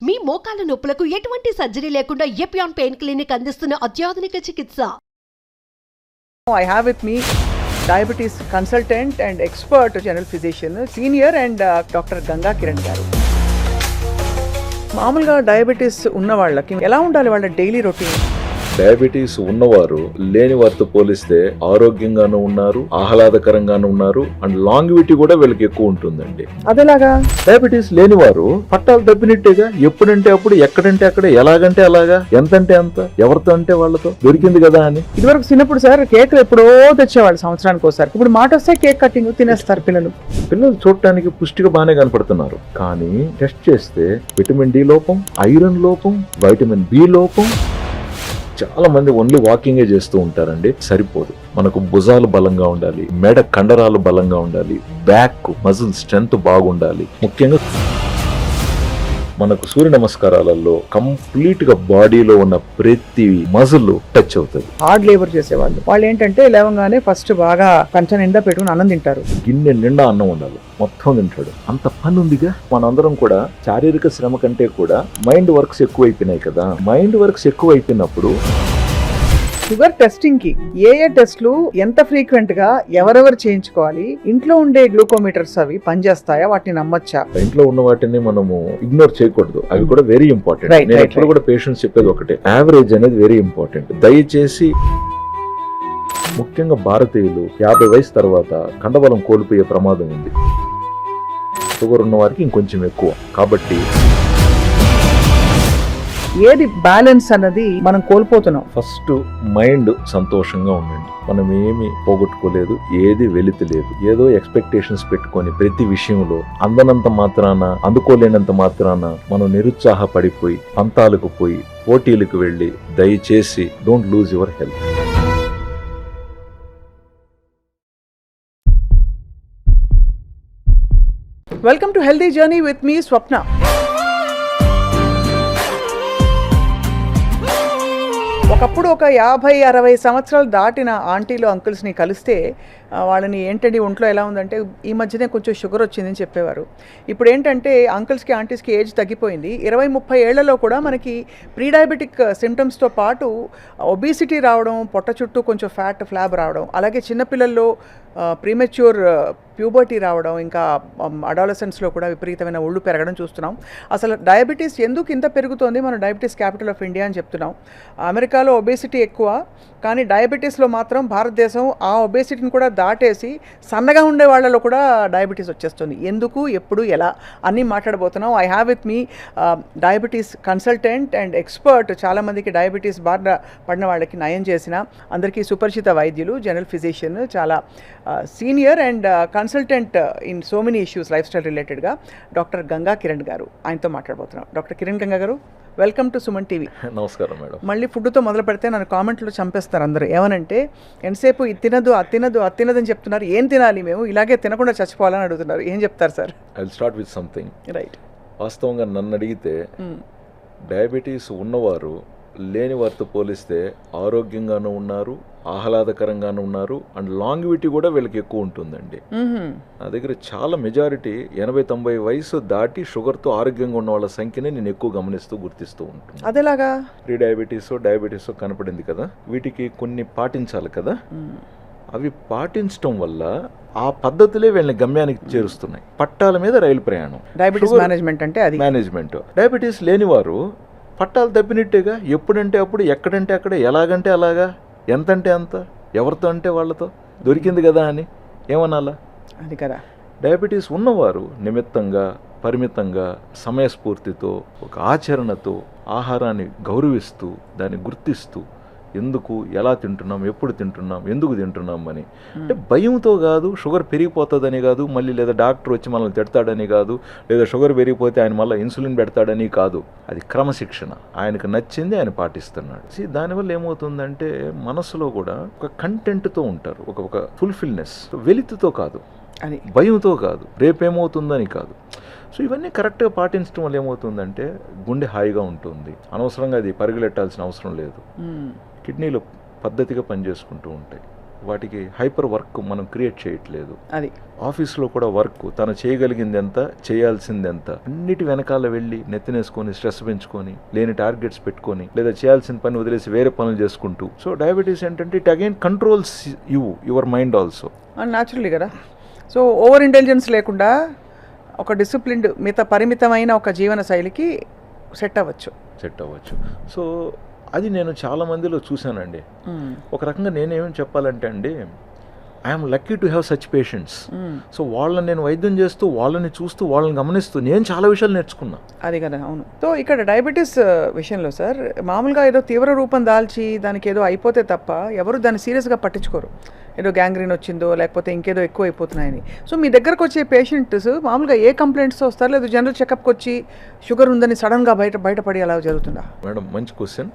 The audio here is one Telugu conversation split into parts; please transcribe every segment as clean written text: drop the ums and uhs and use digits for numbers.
మీ మోకాల నొప్పులకు ఎటువంటి సర్జరీ లేకుండా ఎపియాన్ పెయిన్ క్లినిక్ అందిస్తున్న అత్యాధునిక చికిత్స. I have with me diabetes consultant and expert general physician, senior and Dr. Ganga Kiran garu. మామూలుగా డయాబెటీస్ ఉన్న వాళ్ళకి ఎలా ఉండాలి వాళ్ళ డైలీ రొటీన్? డయాబెటీస్ ఉన్నవారు లేని వారితో పోలిస్తే ఆరోగ్యంగానూ ఉన్నారు, ఆహ్లాదకరంగానూ ఉన్నారు, అండ్ లాంగివిటీ కూడా వీళ్ళకి ఎక్కువ ఉంటుందండి. అదేలాగా డయాబెటీస్ లేని వారు పట్టాలు తప్పినట్టేగా, ఎప్పుడంటే అప్పుడు, ఎక్కడంటే అక్కడ, ఎలాగంటే అలాగా, ఎంతంటే అంత, ఎవరితో అంటే వాళ్ళతో దొరికింది కదా అని. ఇదివరకు చిన్నప్పుడు సార్ కేక్ ఎప్పుడో తెచ్చేవాళ్ళు సంవత్సరానికి ఒకసారి. ఇప్పుడు మాట వస్తే కేక్ కటింగ్ తినేస్తారు పిల్లలు. చూడటానికి పుష్టిగా బాగానే కనపడుతున్నారు, కానీ టెస్ట్ చేస్తే విటమిన్ డి లోపం, ఐరన్ లోపం, వైటమిన్ బి లోపం. చాలా మంది ఓన్లీ వాకింగే చేస్తూ ఉంటారండి, సరిపోదు. మనకు భుజాలు బలంగా ఉండాలి, మెడ కండరాలు బలంగా ఉండాలి, బ్యాక్ మజిల్ స్ట్రెంగ్త్ బాగుండాలి. ముఖ్యంగా మనకు సూర్య నమస్కారాలలో కంప్లీట్ గా బాడీలో ఉన్న ప్రతి మజిల్ టచ్ అవుతుంది. హార్డ్ లేబర్ చేసేవాళ్ళు వాళ్ళు ఏంటంటే లేవగానే ఫస్ట్ బాగా కంచం నిండా పెట్టుకుని అన్నం తింటారు. గిన్నె నిండా అన్నం ఉండాలి, మొత్తం తింటాడు. అంత పని ఉందిగా. మనందరం కూడా శారీరక శ్రమ కంటే కూడా మైండ్ వర్క్స్ ఎక్కువైపోయినాయి కదా. మైండ్ వర్క్స్ ఎక్కువైపోయినప్పుడు షుగర్ టెస్టింగ్ కి ఏ టెస్ట్లు ఎంత ఫ్రీక్వెంట్ గా ఎవరెవరు చేయించుకోవాలి? ఇంట్లో ఉండే గ్లూకోమీటర్స్ అవి పనిచేస్తాయా? వాటిని నమ్మొచ్చా? ఇంట్లో ఉన్న వాటిని మనము ఇగ్నోర్ చేయకూడదు, అవి కూడా వెరీ ఇంపార్టెంట్. నేను ఎప్పుడు కూడా పేషెంట్స్ చెప్పేది ఒకటే, యావరేజ్ అనేది వెరీ ఇంపార్టెంట్. దయచేసి ముఖ్యంగా భారతీయులు 50 వయసు తర్వాత కండబలం కోల్పోయే ప్రమాదం ఉంది. షుగర్ ఉన్న వారికి ఇంకొంచెం ఎక్కువ. కాబట్టి ఏది బ్యాలెన్స్ అన్నది మనం కోల్పోతున్నాం. ఫస్ట్ మైండ్ సంతోషంగా ఉండండి. మనం ఏమి పోగొట్టుకోలేదు, ఏది వెలితి లేదు. ఏదో ఎక్స్పెక్టేషన్స్ పెట్టుకొని ప్రతి విషయంలో అందనంత మాత్రాన, అందుకోలేనంత మాత్రాన మనం నిరుత్సాహపడిపోయి పంతాలకు పోయి పోటీలకు వెళ్ళి దయచేసి don't lose your health. Welcome to healthy journey with me Swapna. ఒకప్పుడు ఒక 50-60 సంవత్సరాలు దాటిన ఆంటీలు అంకుల్స్ని కలిస్తే వాళ్ళని ఏంటండి ఒంట్లో ఎలా ఉందంటే ఈ మధ్యనే కొంచెం షుగర్ వచ్చిందని చెప్పేవారు. ఇప్పుడు ఏంటంటే అంకుల్స్కి ఆంటీస్కి ఏజ్ తగ్గిపోయింది. 20-30 ఏళ్లలో కూడా మనకి ప్రీ డయాబెటిక్ సిమ్టమ్స్తో పాటు ఒబిసిటీ రావడం, పొట్ట చుట్టూ కొంచెం ఫ్లాబ్ రావడం, అలాగే చిన్నపిల్లల్లో ప్రీమెచ్యూర్ ప్యూబర్టీ రావడం, ఇంకా అడాలసెన్స్లో కూడా విపరీతమైన ఒళ్ళు పెరగడం చూస్తున్నాం. అసలు డయాబెటీస్ ఎందుకు ఇంత పెరుగుతోంది? మనం డయాబెటీస్ క్యాపిటల్ ఆఫ్ ఇండియా అని చెప్తున్నాం. అమెరికాలో ఒబేసిటీ ఎక్కువ, కానీ డయాబెటీస్లో మాత్రం భారతదేశం ఆ ఒబేసిటీని కూడా దాటేసి సన్నగా ఉండే వాళ్ళలో కూడా డయాబెటీస్ వచ్చేస్తుంది. ఎందుకు, ఎప్పుడు, ఎలా అన్నీ మాట్లాడబోతున్నాం. I have with me diabetes consultant and expert. చాలామందికి డయాబెటీస్ బారిన పడిన వాళ్ళకి నయం చేసిన, అందరికీ సుపరిచిత వైద్యులు, జనరల్ ఫిజిషియన్, చాలా senior and consultant in so many issues life style రిలేటెడ్గా డాక్టర్ గంగా కిరణ్ గారు. ఆయనతో మాట్లాడబోతున్నాం. డాక్టర్ కిరణ్ గంగా గారు, వెల్కమ్ టు సుమన్ టీవీ. నమస్కారం మేడం. మళ్ళీ ఫుడ్తో మొదలు పెడితే నన్ను కామెంట్లో చంపేస్తారు అందరూ. ఏమనంటే ఎంతసేపు ఇది తినదు, అది తినదు, అది తినదని చెప్తున్నారు, ఏం తినాలి మేము, ఇలాగే తినకుండా చచ్చిపోవాలని అడుగుతున్నారు. ఏం చెప్తారు sir? I will start with something. Right. వాస్తవంగా నన్ను అడిగితే డయాబెటీస్ ఉన్నవారు లేని వారితో పోలిస్తే ఆరోగ్యంగానూ ఉన్నారు, ఆహ్లాదకరంగానూ ఉన్నారు, అండ్ లాంగివిటీ కూడా వీళ్ళకి ఎక్కువ ఉంటుందండి. నా దగ్గర చాలా మెజారిటీ 80-90 వయసు దాటి షుగర్తో ఆరోగ్యంగా ఉన్న వాళ్ళ సంఖ్యనే నేను ఎక్కువ గమనిస్తూ గుర్తిస్తూ ఉంటాను. అదేలాగా ప్రీ డయాబెటీస్ కనపడింది కదా, వీటికి కొన్ని పాటించాలి కదా. అవి పాటించడం వల్ల ఆ పద్ధతులే వీళ్ళని గమ్యానికి చేరుస్తున్నాయి. పట్టాల మీద రైలు ప్రయాణం. డయాబెటీస్ మేనేజ్మెంట్ అంటే అది మేనేజ్మెంట్. డయాబెటీస్ లేనివారు పట్టాలు తప్పినట్టేగా, ఎప్పుడంటే అప్పుడు, ఎక్కడంటే అక్కడ, ఎలాగంటే అలాగా, ఎంతంటే అంత, ఎవరితో అంటే వాళ్ళతో దొరికింది కదా అని ఏమనాలా? అది కదా. డయాబెటీస్ ఉన్నవారు నిమిత్తంగా, పరిమితంగా, సమయస్ఫూర్తితో, ఒక ఆచరణతో ఆహారాన్ని గౌరవిస్తూ, దాన్ని గుర్తిస్తూ, ఎందుకు, ఎలా తింటున్నాం, ఎప్పుడు తింటున్నాం, ఎందుకు తింటున్నాం అని. అంటే భయంతో కాదు, షుగర్ పెరిగిపోతుందని కాదు, మళ్ళీ లేదా డాక్టర్ వచ్చి మనల్ని తిడతాడని కాదు, లేదా షుగర్ పెరిగిపోతే ఆయన మళ్ళీ ఇన్సులిన్ పెడతాడని కాదు. అది క్రమశిక్షణ. ఆయనకు నచ్చింది ఆయన పాటిస్తున్నాడు. దానివల్ల ఏమవుతుందంటే మనసులో కూడా ఒక కంటెంట్తో ఉంటారు, ఒక ఫుల్ఫిల్నెస్. వెలితితో కాదు, అని భయంతో కాదు, రేపేమవుతుందని కాదు. సో ఇవన్నీ కరెక్ట్గా పాటించడం వల్ల ఏమవుతుందంటే గుండె హాయిగా ఉంటుంది. అనవసరంగా అది పరిగెలెట్టాల్సిన అవసరం లేదు. కిడ్నీలు పద్ధతిగా పనిచేసుకుంటూ ఉంటాయి. వాటికి హైపర్ వర్క్ మనం క్రియేట్ చేయట్లేదు. అది ఆఫీస్లో కూడా వర్క్ తను చేయగలిగింది ఎంత, చేయాల్సింది ఎంత, అన్నిటి వెనకాల వెళ్ళి నెత్తినేసుకొని స్ట్రెస్ పెంచుకొని లేని టార్గెట్స్ పెట్టుకొని లేదా చేయాల్సిన పని వదిలేసి వేరే పనులు చేసుకుంటూ. సో డయాబెటీస్ ఏంటంటే it again controls your mind also. Naturally కదా. సో ఓవర్ ఇంటెలిజెన్స్ లేకుండా ఒక డిసిప్లిన్డ్ పరిమితమైన ఒక జీవన శైలికి సెట్ అవ్వచ్చు. సో అది నేను చాలా మందిలో చూశానండి. ఒక రకంగా నేనేం చెప్పాలంటే అండి, I'm lucky to have such patients. So వాళ్ళని నేను వైద్యం చేస్తూ, వాళ్ళని చూస్తూ, వాళ్ళని గమనిస్తూ నేను చాలా విషయాలు నేర్చుకున్నా. అది కదా, అవును. సో ఇక్కడ డయాబెటీస్ విషయంలో సార్, మామూలుగా ఏదో తీవ్ర రూపం దాల్చి దానికి ఏదో అయిపోతే తప్ప ఎవరు దాన్ని సీరియస్గా పట్టించుకోరు. ఏదో గ్యాంగ్రీన్ వచ్చిందో లేకపోతే ఇంకేదో ఎక్కువ అయిపోతున్నాయని. సో మీ దగ్గరకు వచ్చే పేషెంట్స్ మామూలుగా ఏ కంప్లైంట్స్ వస్తారు, లేదా జనరల్ చెకప్కి వచ్చి షుగర్ ఉందని సడన్గా బయటపడి అలా జరుగుతుందా? మేడం మంచి క్వశ్చన్.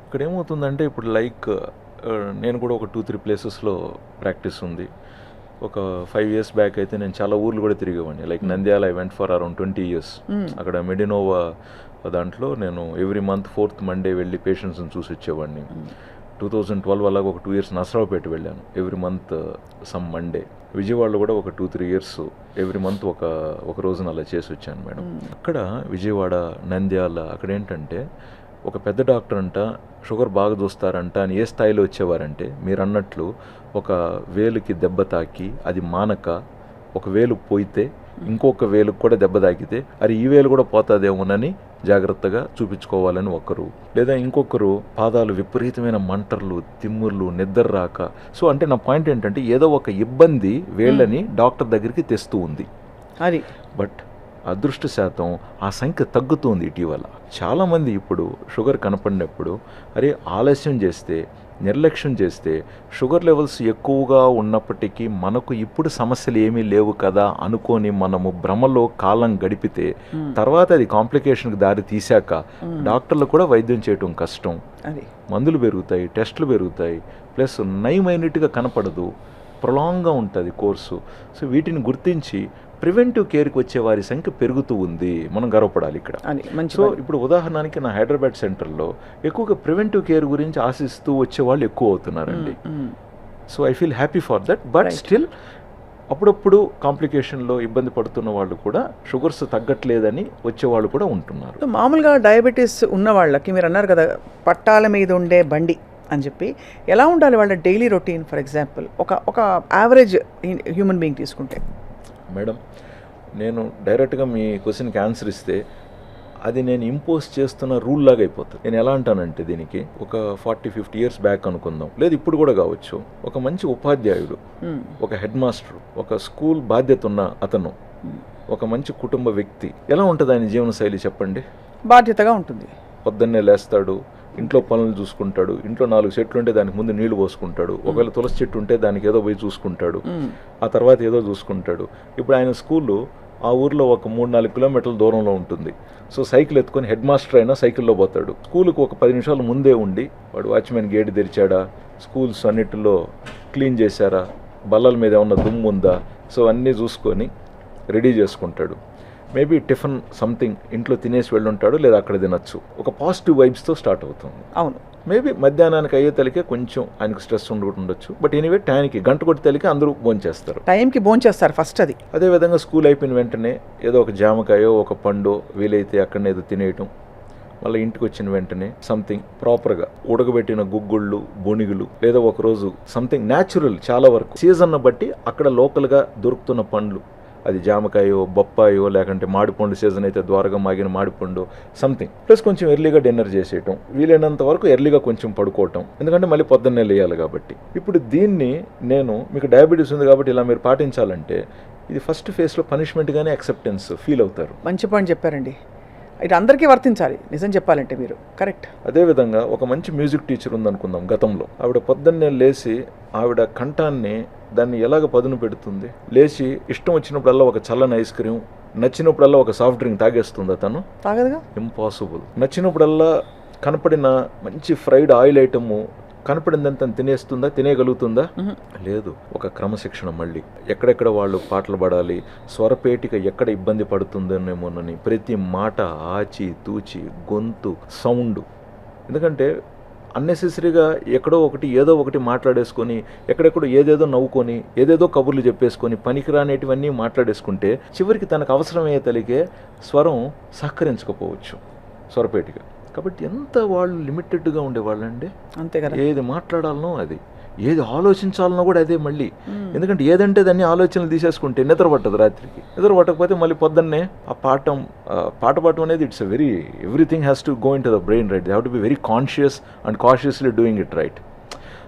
ఇక్కడ ఏమవుతుందంటే ఇప్పుడు లైక్ నేను కూడా ఒక 2-3 ప్లేసెస్లో ప్రాక్టీస్ ఉంది. ఒక 5 years బ్యాక్ అయితే నేను చాలా ఊర్లు కూడా తిరిగేవాడిని. Like Nandyal I went for around 20 years. అక్కడ మెడినోవా దాంట్లో నేను ఎవ్రీ మంత్ 4th Monday వెళ్ళి పేషెంట్స్ని చూసి వచ్చేవాడిని. 2012 అలాగ ఒక 2 years నసరావుపేట వెళ్ళాను, ఎవ్రీ మంత్ సమ్ మండే. విజయవాడలో కూడా ఒక 2-3 years ఎవ్రీ మంత్ ఒక రోజున అలా చేసి వచ్చాను మేడం. అక్కడ విజయవాడ, నంద్యాల అక్కడ ఏంటంటే ఒక పెద్ద డాక్టర్ అంట షుగర్ బాగా చూస్తారంట అని ఏ స్థాయిలో వచ్చేవారంటే, మీరు అన్నట్లు ఒక వేలుకి దెబ్బ తాకి అది మానక ఒక వేలు పోయితే ఇంకొక వేలుకు కూడా దెబ్బ తాకితే అది ఈ వేలు కూడా పోతుందేమోనని జాగ్రత్తగా చూపించుకోవాలని ఒకరు, లేదా ఇంకొకరు పాదాలు విపరీతమైన మంటర్లు, తిమ్ముర్లు, నిద్ర రాక. సో అంటే నా పాయింట్ ఏంటంటే ఏదో ఒక ఇబ్బంది వేళ్ళని డాక్టర్ దగ్గరికి తెస్తూ ఉంది. అది బట్ అదృష్టశాతం ఆ సంఖ్య తగ్గుతుంది ఇటీవల. చాలామంది ఇప్పుడు షుగర్ కనపడినప్పుడు అరే ఆలస్యం చేస్తే, నిర్లక్ష్యం చేస్తే షుగర్ లెవెల్స్ ఎక్కువగా ఉన్నప్పటికీ మనకు ఇప్పుడు సమస్యలు ఏమీ లేవు కదా అనుకొని మనము భ్రమలో కాలం గడిపితే తర్వాత అది కాంప్లికేషన్కి దారి తీశాక డాక్టర్లు కూడా వైద్యం చేయటం కష్టం. మందులు పెరుగుతాయి, టెస్టులు పెరుగుతాయి, ప్లస్ నయమైనట్టుగా కనపడదు, ప్రొలాంగ్గా ఉంటుంది కోర్సు. సో వీటిని గుర్తించి ప్రివెంటివ్ కేర్కి వచ్చే వారి సంఖ్య పెరుగుతూ ఉంది, మనం గర్వపడాలి ఇక్కడ. సో ఇప్పుడు ఉదాహరణకి నా హైదరాబాద్ సెంటర్లో ఎక్కువగా ప్రివెంటివ్ కేర్ గురించి ఆశిస్తూ వచ్చే వాళ్ళు ఎక్కువ అవుతున్నారండి. So I feel happy for that. But still అప్పుడప్పుడు కాంప్లికేషన్లో ఇబ్బంది పడుతున్న వాళ్ళు కూడా షుగర్స్ తగ్గట్లేదని వచ్చేవాళ్ళు కూడా ఉంటున్నారు. మామూలుగా డయాబెటీస్ ఉన్న వాళ్ళకి మీరు అన్నారు కదా పట్టాల మీద ఉండే బండి అని చెప్పి, ఎలా ఉండాలి వాళ్ళ డైలీ రొటీన్? ఫర్ ఎగ్జాంపుల్ ఒక యావరేజ్ హ్యూమన్ బీయింగ్ తీసుకుంటే. మేడం నేను డైరెక్ట్గా మీ క్వశ్చన్కి ఆన్సర్ ఇస్తే అది నేను ఇంపోజ్ చేస్తున్న రూల్ లాగా అయిపోతుంది. నేను ఎలా అంటానంటే దీనికి ఒక 40-50 years బ్యాక్ అనుకుందాం, లేదు ఇప్పుడు కూడా కావచ్చు, ఒక మంచి ఉపాధ్యాయుడు, ఒక హెడ్ మాస్టర్, ఒక స్కూల్ బాధ్యత ఉన్న అతను, ఒక మంచి కుటుంబ వ్యక్తి, ఎలా ఉంటుంది ఆయన జీవనశైలి చెప్పండి? బాధ్యతగా ఉంటుంది. పొద్దున్నే లేస్తాడు, ఇంట్లో పనులు చూసుకుంటాడు, ఇంట్లో 4 చెట్లు ఉంటే దానికి ముందు నీళ్లు పోసుకుంటాడు, ఒకవేళ తులసి చెట్టు ఉంటే దానికి ఏదో పోయి చూసుకుంటాడు, ఆ తర్వాత ఏదో చూసుకుంటాడు. ఇప్పుడు ఆయన స్కూలు ఆ ఊర్లో ఒక 3-4 kilometers దూరంలో ఉంటుంది. సో సైకిల్ ఎత్తుకొని హెడ్ మాస్టర్ అయినా సైకిల్లో పోతాడు. స్కూల్కి ఒక 10 నిమిషాలు ముందే ఉండి వాడు వాచ్మెన్ గేట్ తెరిచాడా, స్కూల్స్ అన్నిటిలో క్లీన్ చేశారా, బల్లల మీద ఏమన్నా దుమ్ము ఉందా, సో అన్నీ చూసుకొని రెడీ చేసుకుంటాడు. మేబీ టిఫిన్ సంథింగ్ ఇంట్లో తినేసి వెళ్ళుంటాడు, లేదా అక్కడ తినచ్చు. ఒక పాజిటివ్ వైబ్స్తో స్టార్ట్ అవుతుంది. అవును, మేబీ మధ్యాహ్నానికి అయ్యే తలికే కొంచెం ఆయనకు స్ట్రెస్ ఉండొచ్చు. బట్ ఎనీవే టైంకి గంట కొట్టి తలికే అందరూ భోంచేస్తారు, టైంకి భోంచేస్తారు ఫస్ట్. అది అదేవిధంగా స్కూల్ అయిపోయిన వెంటనే ఏదో ఒక జామకాయో ఒక పండో వీలైతే అక్కడనే ఏదో తినేయటం, మళ్ళీ ఇంటికి వచ్చిన వెంటనే సంథింగ్ ప్రాపర్గా ఉడకబెట్టిన గుగ్గుళ్ళు, బొనిగులు, లేదా ఒకరోజు సంథింగ్ న్యాచురల్, చాలా వరకు సీజన్ బట్టి అక్కడ లోకల్గా దొరుకుతున్న పండ్లు, అది జామకాయో బొప్పాయో లేకంటే మామిడిపండు సీజన్ అయితే ద్వారగా మాగిన మామిడిపండు సంథింగ్, ప్లస్ కొంచెం ఎర్లీగా డిన్నర్ చేసేయటం, వీలైనంత వరకు ఎర్లీగా కొంచెం పడుకోవటం, ఎందుకంటే మళ్ళీ పొద్దున్నే లేయాలి కాబట్టి. ఇప్పుడు దీన్ని నేను మీకు డయాబెటీస్ ఉంది కాబట్టి ఇలా మీరు పాటించాలంటే ఇది ఫస్ట్ ఫేజ్లో పనిష్మెంట్గానే యాక్సెప్టెన్స్ ఫీల్ అవుతారు. మంచి పాయింట్ చెప్పారండి. ఇది అందరికీ వర్తించాలి నిజం చెప్పాలంటే మీరు, కరెక్ట్. అదేవిధంగా ఒక మంచి మ్యూజిక్ టీచర్ ఉందనుకుందాం గతంలో, ఆవిడ పొద్దున్నే లేచి ఆవిడ కంఠాన్ని దాన్ని ఎలాగ పదును పెడుతుంది, లేచి ఇష్టం వచ్చినప్పుడల్లా ఒక చల్లని ఐస్ క్రీమ్, నచ్చినప్పుడల్లా ఒక సాఫ్ట్ డ్రింక్ తాగేస్తుందా తను? తాగదుగా, ఇంపాసిబుల్. నచ్చినప్పుడల్లా కనపడిన మంచి ఫ్రైడ్ ఆయిల్ ఐటమ్ కనపడిందంత తినేస్తుందా, తినేయగలుగుతుందా? లేదు. ఒక క్రమశిక్షణ, మళ్ళీ ఎక్కడెక్కడ వాళ్ళు పాటలు పడాలి, స్వరపేటిక ఎక్కడ ఇబ్బంది పడుతుందనేమోనని ప్రతి మాట ఆచి తూచి, గొంతు, సౌండ్, ఎందుకంటే అన్నెసెసరీగా ఎక్కడో ఒకటి ఏదో ఒకటి మాట్లాడేసుకొని ఎక్కడెక్కడో ఏదేదో నవ్వుకొని ఏదేదో కబుర్లు చెప్పేసుకొని పనికిరానేటివన్నీ మాట్లాడేసుకుంటే చివరికి తనకు అవసరమయ్యే తలిగే స్వరం సహకరించకపోవచ్చు స్వరపేటిగా. కాబట్టి ఎంత వాళ్ళు లిమిటెడ్గా ఉండేవాళ్ళండి. అంతే కదా. ఏది మాట్లాడాలనో అది, ఏది ఆలోచించాలనో కూడా అదే మళ్ళీ. ఎందుకంటే ఏదంటే దాన్ని ఆలోచనలు తీసేసుకుంటే నిద్ర పట్టదు రాత్రికి. నిద్ర పట్టకపోతే మళ్ళీ పొద్దున్నే ఆ పాట పాడటం అనేది it's very everything has to go in to the brain, right? They have to be very conscious and cautiously doing it, right?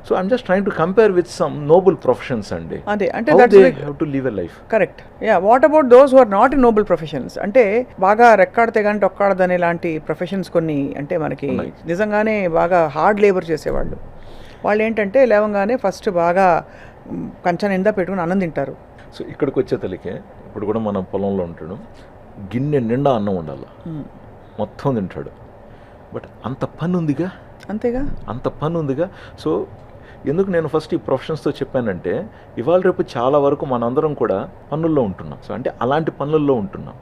So I'm just trying to compare with some noble professions అండి. అదే అంటే have to live a life. Correct. Yeah, what about those who are not in noble professions? అంటే బాగా రెక్కాడితే కానీ టొక్కాడదనే లాంటి ప్రొఫెషన్స్ కొన్ని అంటే మనకి నిజంగానే బాగా హార్డ్ లేబర్ చేసేవాళ్ళు. వాళ్ళు ఏంటంటే లేవంగానే ఫస్ట్ బాగా కంచ నిండా పెట్టుకుని అన్నం తింటారు. సో ఇక్కడికి వచ్చే తల్లికే ఇప్పుడు కూడా మనం పొలంలో ఉంటాడు, గిన్నె నిండా అన్నం ఉండాలి, మొత్తం తింటాడు. బట్ అంత పని ఉందిగా, అంతేగా, అంత పని ఉందిగా. సో ఎందుకు నేను ఫస్ట్ ఈ ప్రొఫెషన్స్తో చెప్పానంటే ఇవాళ రేపు చాలా వరకు మనందరం కూడా పనుల్లో ఉంటున్నాం. సో అంటే అలాంటి పనుల్లో ఉంటున్నాం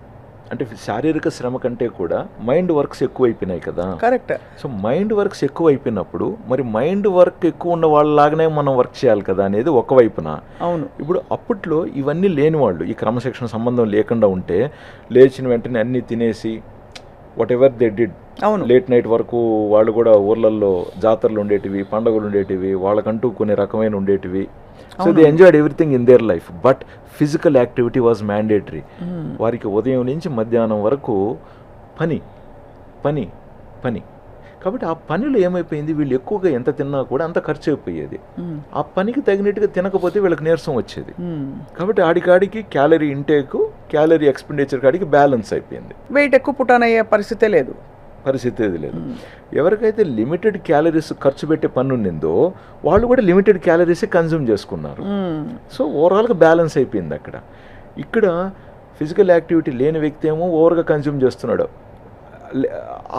అంటే శారీరక శ్రమ కంటే కూడా మైండ్ వర్క్స్ ఎక్కువైపోయినాయి కదా. కరెక్ట్. సో మైండ్ వర్క్స్ ఎక్కువ అయిపోయినప్పుడు మరి మైండ్ వర్క్ ఎక్కువ ఉన్న వాళ్ళలాగానే మనం వర్క్ చేయాలి కదా అనేది ఒకవైపున. అవును. ఇప్పుడు అప్పట్లో ఇవన్నీ లేని వాళ్ళు, ఈ క్రమశిక్షణ సంబంధం లేకుండా ఉంటే లేచిన వెంటనే అన్నీ తినేసి వాట్ ఎవర్ దే డిడ్, అవును, లేట్ నైట్ వరకు వాళ్ళు కూడా ఊర్లలో జాతరలు ఉండేటివి, పండుగలు ఉండేటివి, వాళ్ళకంటూ కొన్ని రకమైన ఉండేటివి. So they enjoyed everything in their life. But physical activity was mandatory. వారికి ఉదయం నుంచి మధ్యాహ్నం వరకు పని పని పని. కాబట్టి ఆ పనిలో ఏమైపోయింది, వీళ్ళు ఎక్కువగా ఎంత తిన్నా కూడా అంత ఖర్చు అయిపోయేది. ఆ పనికి తగినట్టుగా తినకపోతే వీళ్ళకి నీరసం వచ్చేది. కాబట్టి ఆడికాడికి క్యాలరీ ఇంటేక్, క్యాలరీ ఎక్స్పెండిచర్ కాడికి బ్యాలెన్స్ అయిపోయింది. వెయిట్ ఎక్కువ పుటాన్ అయ్యే పరిస్థితే లేదు. ఎవరికైతే లిమిటెడ్ క్యాలరీస్ ఖర్చు పెట్టే పని ఉండిందో వాళ్ళు కూడా లిమిటెడ్ క్యాలరీసే కన్జ్యూమ్ చేసుకున్నారు. సో ఓవరాల్గా బ్యాలెన్స్ అయిపోయింది అక్కడ. ఇక్కడ ఫిజికల్ యాక్టివిటీ లేని వ్యక్తి ఏమో ఓవర్గా కన్జ్యూమ్ చేస్తున్నాడు,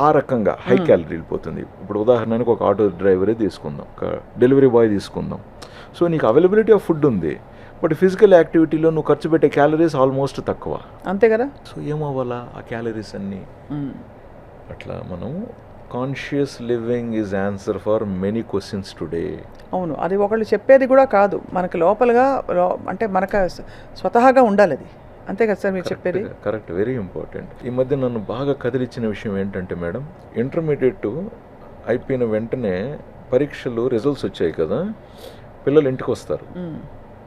ఆ రకంగా హై క్యాలరీ వెళ్ళిపోతుంది. ఇప్పుడు ఉదాహరణకు ఒక ఆటో డ్రైవరే తీసుకుందాం, ఒక డెలివరీ బాయ్ తీసుకుందాం. సో నీకు అవైలబిలిటీ ఆఫ్ ఫుడ్ ఉంది, బట్ ఫిజికల్ యాక్టివిటీలో నువ్వు ఖర్చు పెట్టే క్యాలరీస్ ఆల్మోస్ట్ తక్కువ. అంతే కదా. సో ఏమవ్వాలా ఆ క్యాలరీస్ అన్నీ? అట్లా మనం conscious living is answer for many questions today. అవును, అది ఒకళ్ళు చెప్పేది కూడా కాదు, మనకి లోపలగా అంటే మనకు స్వతహాగా ఉండాలి అది. అంతే కదా సార్ మీరు చెప్పేది? Correct, very important. ఈ మధ్య నన్ను బాగా కదిలిచ్చిన విషయం ఏంటంటే మేడం, ఇంటర్మీడియట్ అయిపోయిన వెంటనే పరీక్షలు రిజల్ట్స్ వచ్చాయి కదా, పిల్లలు ఇంటికి వస్తారు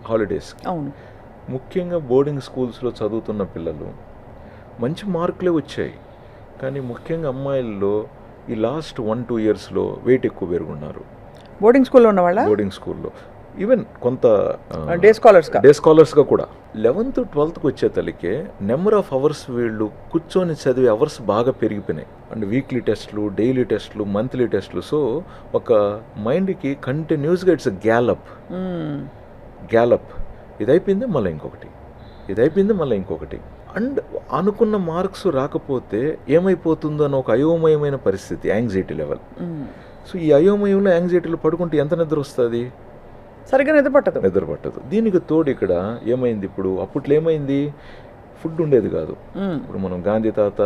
హాలిడేస్కి. అవును. ముఖ్యంగా బోర్డింగ్ స్కూల్స్లో చదువుతున్న పిల్లలు మంచి మార్కులే వచ్చాయి, కానీ ముఖ్యంగా అమ్మాయిల్లో ఈ లాస్ట్ 1-2 ఇయర్స్లో వెయిట్ ఎక్కువ పెరుగున్నారు. బోర్డింగ్ స్కూల్లో ఉన్న వాళ్ళ? బోర్డింగ్ స్కూల్లో ఈవెన్ కొంత డే స్కాలర్స్గా కూడా 11th 12th వచ్చే తల్లికే నెంబర్ ఆఫ్ అవర్స్ వీళ్ళు కూర్చొని చదివే అవర్స్ బాగా పెరిగిపోయినాయి. అండ్ వీక్లీ టెస్ట్లు, డైలీ టెస్ట్లు, మంత్లీ టెస్ట్లు. సో ఒక మైండ్కి కంటిన్యూస్గా ఇట్స్ గ్యాలప్. ఇది అయిపోయింది మళ్ళీ ఇంకొకటి, ఇది అయిపోయింది మళ్ళీ ఇంకొకటి. అండ్ అనుకున్న మార్క్స్ రాకపోతే ఏమైపోతుందో అని ఒక అయోమయమైన పరిస్థితి, యాంగ్జైటీ లెవెల్. సో ఈ అయోమయంలో యాంగ్జైటీలో పడుకుంటే ఎంత నిద్ర వస్తుంది? సరిగ్గా నిద్ర పట్టదు. దీనికి తోడు ఇక్కడ ఏమైంది, ఇప్పుడు అప్పట్లో ఏమైంది, ఫుడ్ ఉండేది కాదు. ఇప్పుడు మనం గాంధీ తాత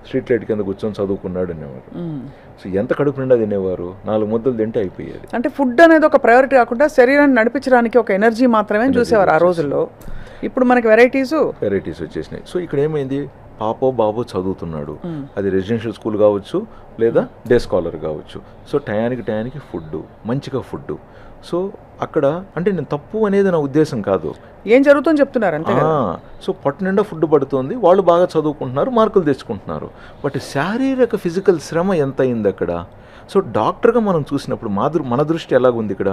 స్ట్రీట్ లైట్ కింద కూర్చొని చదువుకున్నాడు అనేవారు. సో ఎంత కడుపు నిండా తినేవారు, 4 ముద్దలు తింటే అయిపోయేది. అంటే ఫుడ్ అనేది ఒక ప్రయారిటీ కాకుండా శరీరాన్ని నడిపించడానికి ఒక ఎనర్జీ మాత్రమే చూసేవారు ఆ రోజుల్లో. ఇప్పుడు మనకి వెరైటీస్ వచ్చేసినాయి. సో ఇక్కడ ఏమైంది, పాపో బాబో చదువుతున్నాడు, అది రెసిడెన్షియల్ స్కూల్ కావచ్చు లేదా డే స్కాలర్ కావచ్చు. సో టయానికి ఫుడ్, మంచిగా ఫుడ్. సో అక్కడ అంటే నేను తప్పు అనేది నా ఉద్దేశం కాదు, ఏం జరుగుతుందని చెప్తున్నారు అంతే. సో పట్టు నిండా ఫుడ్ పడుతుంది, వాళ్ళు బాగా చదువుకుంటున్నారు, మార్కులు తెచ్చుకుంటున్నారు. బట్ శారీరక ఫిజికల్ శ్రమ ఎంత అయింది అక్కడ? సో డాక్టర్గా మనం చూసినప్పుడు మన దృష్టి ఎలాగుంది ఇక్కడ,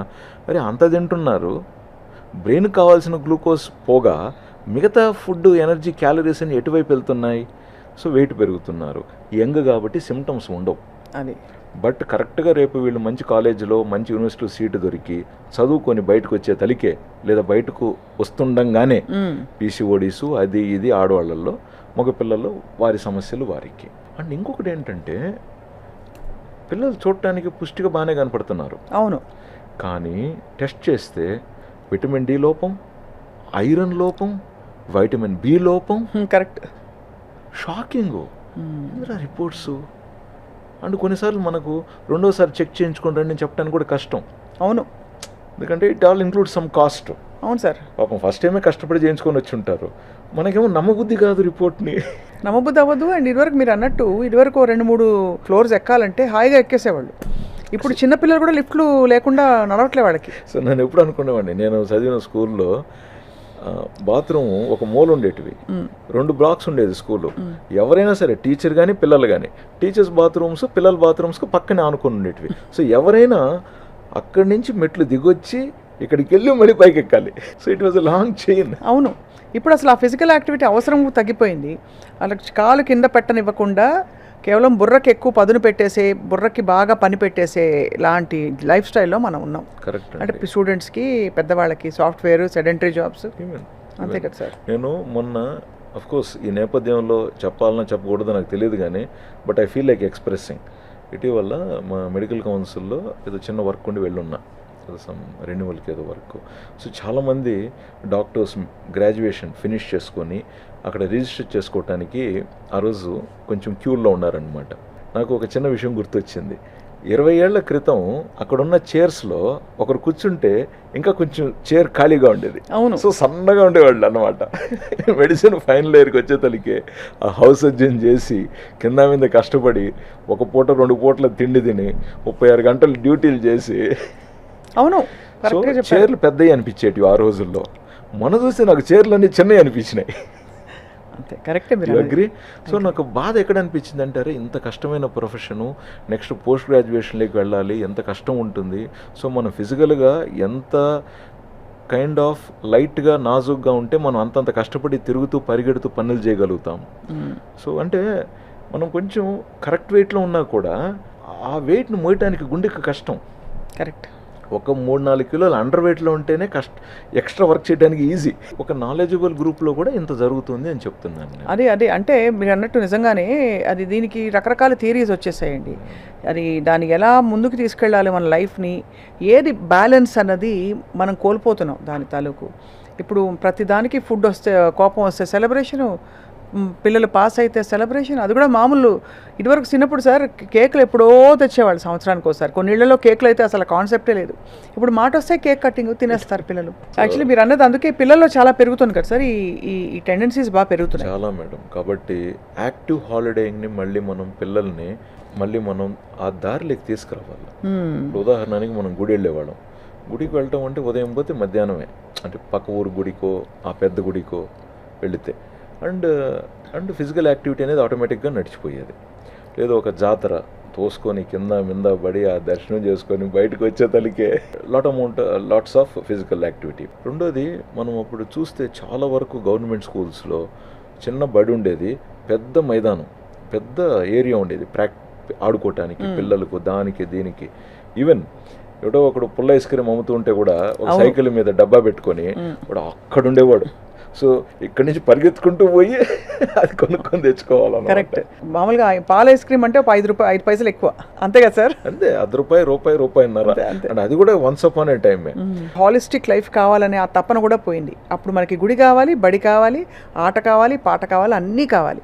అరే అంత తింటున్నారు, బ్రెయిన్కి కావాల్సిన గ్లూకోజ్ పోగా మిగతా ఫుడ్, ఎనర్జీ, క్యాలరీస్ అని ఎటువైపు వెళ్తున్నాయి? సో వెయిట్ పెరుగుతున్నారు. యంగ్ కాబట్టి సిమ్టమ్స్ ఉండవు అది. బట్ కరెక్ట్గా రేపు వీళ్ళు మంచి కాలేజీలో మంచి యూనివర్సిటీ సీటు దొరికి చదువుకొని బయటకు వచ్చే తలికే, లేదా బయటకు వస్తుండగానే పీసీఓడీసు అది ఇది ఆడవాళ్ళల్లో, మగపిల్లల్లో వారి సమస్యలు వారికి. అండ్ ఇంకొకటి ఏంటంటే పిల్లలు చూడటానికి పుష్టిగా బాగానే కనపడుతున్నారు. అవును. కానీ టెస్ట్ చేస్తే విటమిన్ డి లోపం, ఐరన్ లోపం, వైటమిన్ బి లోపం. కరెక్ట్. Shocking reports. అండ్ కొన్నిసార్లు మనకు రెండోసారి చెక్ చేయించుకోండి అని చెప్పడానికి కూడా కష్టం. అవును, ఎందుకంటే it all include some cost. అవును సార్. పాపం ఫస్ట్ టైమే కష్టపడి చేయించుకొని వచ్చి ఉంటారు. మనకేమో నమ్మబుద్ధి కాదు రిపోర్ట్ని. నమ్మబుద్ధి అవ్వదు. అండ్ ఇదివరకు మీరు అన్నట్టు ఇదివరకు 2-3 ఫ్లోర్స్ ఎక్కాలంటే హాయిగా ఎక్కేసేవాళ్ళు. ఇప్పుడు చిన్నపిల్లలు కూడా లిఫ్ట్లు లేకుండా నడవట్లే వాళ్ళకి. సో నేను ఎప్పుడు అనుకునేవాడిని, నేను చదివిన స్కూల్లో బాత్రూమ్ ఒక మూల ఉండేటివి, 2 బ్లాక్స్ ఉండేది స్కూల్లో. ఎవరైనా సరే టీచర్ కానీ పిల్లలు కానీ, టీచర్స్ బాత్రూమ్స్ పిల్లల బాత్రూమ్స్కి పక్కనే ఆనుకొని ఉండేటివి. సో ఎవరైనా అక్కడి నుంచి మెట్లు దిగొచ్చి ఇక్కడికి వెళ్ళి మళ్ళీ పైకి ఎక్కాలి. So it was a long chain. అవును, ఇప్పుడు అసలు ఆ ఫిజికల్ యాక్టివిటీ అవసరం తగ్గిపోయింది. వాళ్ళకి కాలు కింద పెట్టనివ్వకుండా కేవలం బుర్రకి ఎక్కువ పదును పెట్టేసే, బుర్రకి బాగా పని పెట్టేసే లాంటి లైఫ్ స్టైల్లో మనం ఉన్నాం. కరెక్ట్. అంటే స్టూడెంట్స్కి, పెద్దవాళ్ళకి సాఫ్ట్వేర్, సెడెంటరీ జాబ్స్, అంతే కదా సార్. నేను మొన్న అఫ్కోర్స్ ఈ నేపథ్యంలో చెప్పాలన్నా చెప్పకూడదో నాకు తెలియదు కానీ, but I feel like expressing. ఇటీవల మా మెడికల్ కౌన్సిల్లో ఏదో చిన్న వర్క్ ఉండి వెళ్ళున్నా, సమ్ రెన్యువల్కి ఏదో వర్క్. సో చాలామంది డాక్టర్స్ గ్రాడ్యుయేషన్ ఫినిష్ చేసుకొని అక్కడ రిజిస్టర్ చేసుకోవటానికి ఆ రోజు కొంచెం క్యూలో ఉన్నారనమాట. నాకు ఒక చిన్న విషయం గుర్తొచ్చింది. 20 ఏళ్ల క్రితం అక్కడున్న చైర్స్లో ఒకరు కూర్చుంటే ఇంకా కొంచెం చైర్ ఖాళీగా ఉండేది. అవును. సో సన్నగా ఉండేవాళ్ళు అనమాట. మెడిసిన్ ఫైనల్ ఇయర్కి వచ్చేతలకి ఆ హౌస్ సర్జన్ చేసి కింద మీద కష్టపడి 1 పూట 2 పూటల తిండి తిని 36 గంటలు డ్యూటీలు చేసి, అవును, సో చైర్లు పెద్దవి అనిపించేటివి ఆ రోజుల్లో. మొన్న చూస్తే నాకు చైర్లు అన్నీ చిన్నవి అనిపించినాయి. అంతే, కరెక్టే, మీరు అగ్రి. సో నాకు బాధ ఎక్కడ అనిపించింది అంటారే, ఇంత కష్టమైన ప్రొఫెషను, నెక్స్ట్ పోస్ట్ గ్రాడ్యుయేషన్లోకి వెళ్ళాలి, ఎంత కష్టం ఉంటుంది. సో మనం ఫిజికల్గా ఎంత కైండ్ ఆఫ్ లైట్గా నాజుగ్గా ఉంటే మనం అంతంత కష్టపడి తిరుగుతూ పరిగెడుతూ పనులు చేయగలుగుతాం. సో అంటే మనం కొంచెం కరెక్ట్ వెయిట్లో ఉన్నా కూడా ఆ వెయిట్ను మోయటానికి గుండెకి కష్టం. కరెక్ట్. ఒక 3-4 కిలోలు అండర్ వెయిట్లో ఉంటేనే ఎక్స్ట్రా వర్క్ చేయడానికి ఈజీ. ఒక నాలెడ్జబుల్ గ్రూప్లో కూడా ఇంత జరుగుతుంది అని చెప్తున్నాను. అదే అంటే మీరు అన్నట్టు నిజంగానే అది దీనికి రకరకాల థియరీస్ వచ్చేసాయండి. అది దాన్ని ఎలా ముందుకు తీసుకెళ్ళాలి మన లైఫ్ని, ఏది బ్యాలెన్స్ అన్నది మనం కోల్పోతున్నాం దాని తాలూకు. ఇప్పుడు ప్రతిదానికి ఫుడ్ వస్తే కోపం వస్తే సెలబ్రేషను, పిల్లలు పాస్ అయితే సెలబ్రేషన్, అది కూడా మామూలు. ఇదివరకు చిన్నప్పుడు సార్ కేకులు ఎప్పుడో తెచ్చేవాళ్ళు సంవత్సరానికి ఒకసారి. కొన్ని ఇళ్లలో కేకులు అయితే అసలు కాన్సెప్టే లేదు. ఇప్పుడు మాట వస్తే కేక్ కటింగ్ తినేస్తారు పిల్లలు. యాక్చువల్లీ మీరు అన్నది అందుకే పిల్లల్లో చాలా పెరుగుతుంది కదా సార్, ఈ టెండెన్సీస్ బాగా పెరుగుతున్నాయి చాలా మేడం. కాబట్టి యాక్టివ్ హాలిడేయింగ్ని మళ్ళీ మనం పిల్లల్ని మళ్ళీ మనం ఆ దారిలోకి తీసుకురావాలి. ఉదాహరణకి మనం గుడి వెళ్ళేవాళ్ళం. గుడికి వెళ్ళటం అంటే ఉదయం పోతే మధ్యాహ్నమే, అంటే పక్క ఊరు గుడికో ఆ పెద్ద గుడికో వెళితే అండ్ ఫిజికల్ యాక్టివిటీ అనేది ఆటోమేటిక్గా నడిచిపోయేది. లేదా ఒక జాతర తోసుకొని కింద మింద పడి ఆ దర్శనం చేసుకొని బయటకు వచ్చే తలికే లాట్స్ ఆఫ్ ఫిజికల్ యాక్టివిటీ. రెండోది మనం అప్పుడు చూస్తే చాలా వరకు గవర్నమెంట్ స్కూల్స్లో చిన్న బడి ఉండేది, పెద్ద మైదానం, పెద్ద ఏరియా ఉండేది ఆడుకోవటానికి పిల్లలకు, దానికి దీనికి. ఈవెన్ ఎవడో ఒకడు పుల్ల ఐస్ క్రీమ్ అమ్ముతూ ఉంటే కూడా ఒక సైకిల్ మీద డబ్బా పెట్టుకొని వాడు అక్కడ ఉండేవాడు. సో ఇక్కడి నుంచి పరిగెత్తుకుంటూ పోయి అది కొనుక్కొని తెచ్చుకోవాలి. కరెక్ట్. మామూలుగా పాల ఐస్ క్రీమ్ అంటే 5 పైసలు ఎక్కువ, అంతే కదా సార్? అంతే, ₹1, అండ్ అది కూడా వన్స్ అపాన్ ఏ టైమే. హాలిస్టిక్ లైఫ్ కావాలనే ఆ తపన కూడా పోయింది. అప్పుడు మనకి గుడి కావాలి, బడి కావాలి, ఆట కావాలి, పాట కావాలి, అన్నీ కావాలి.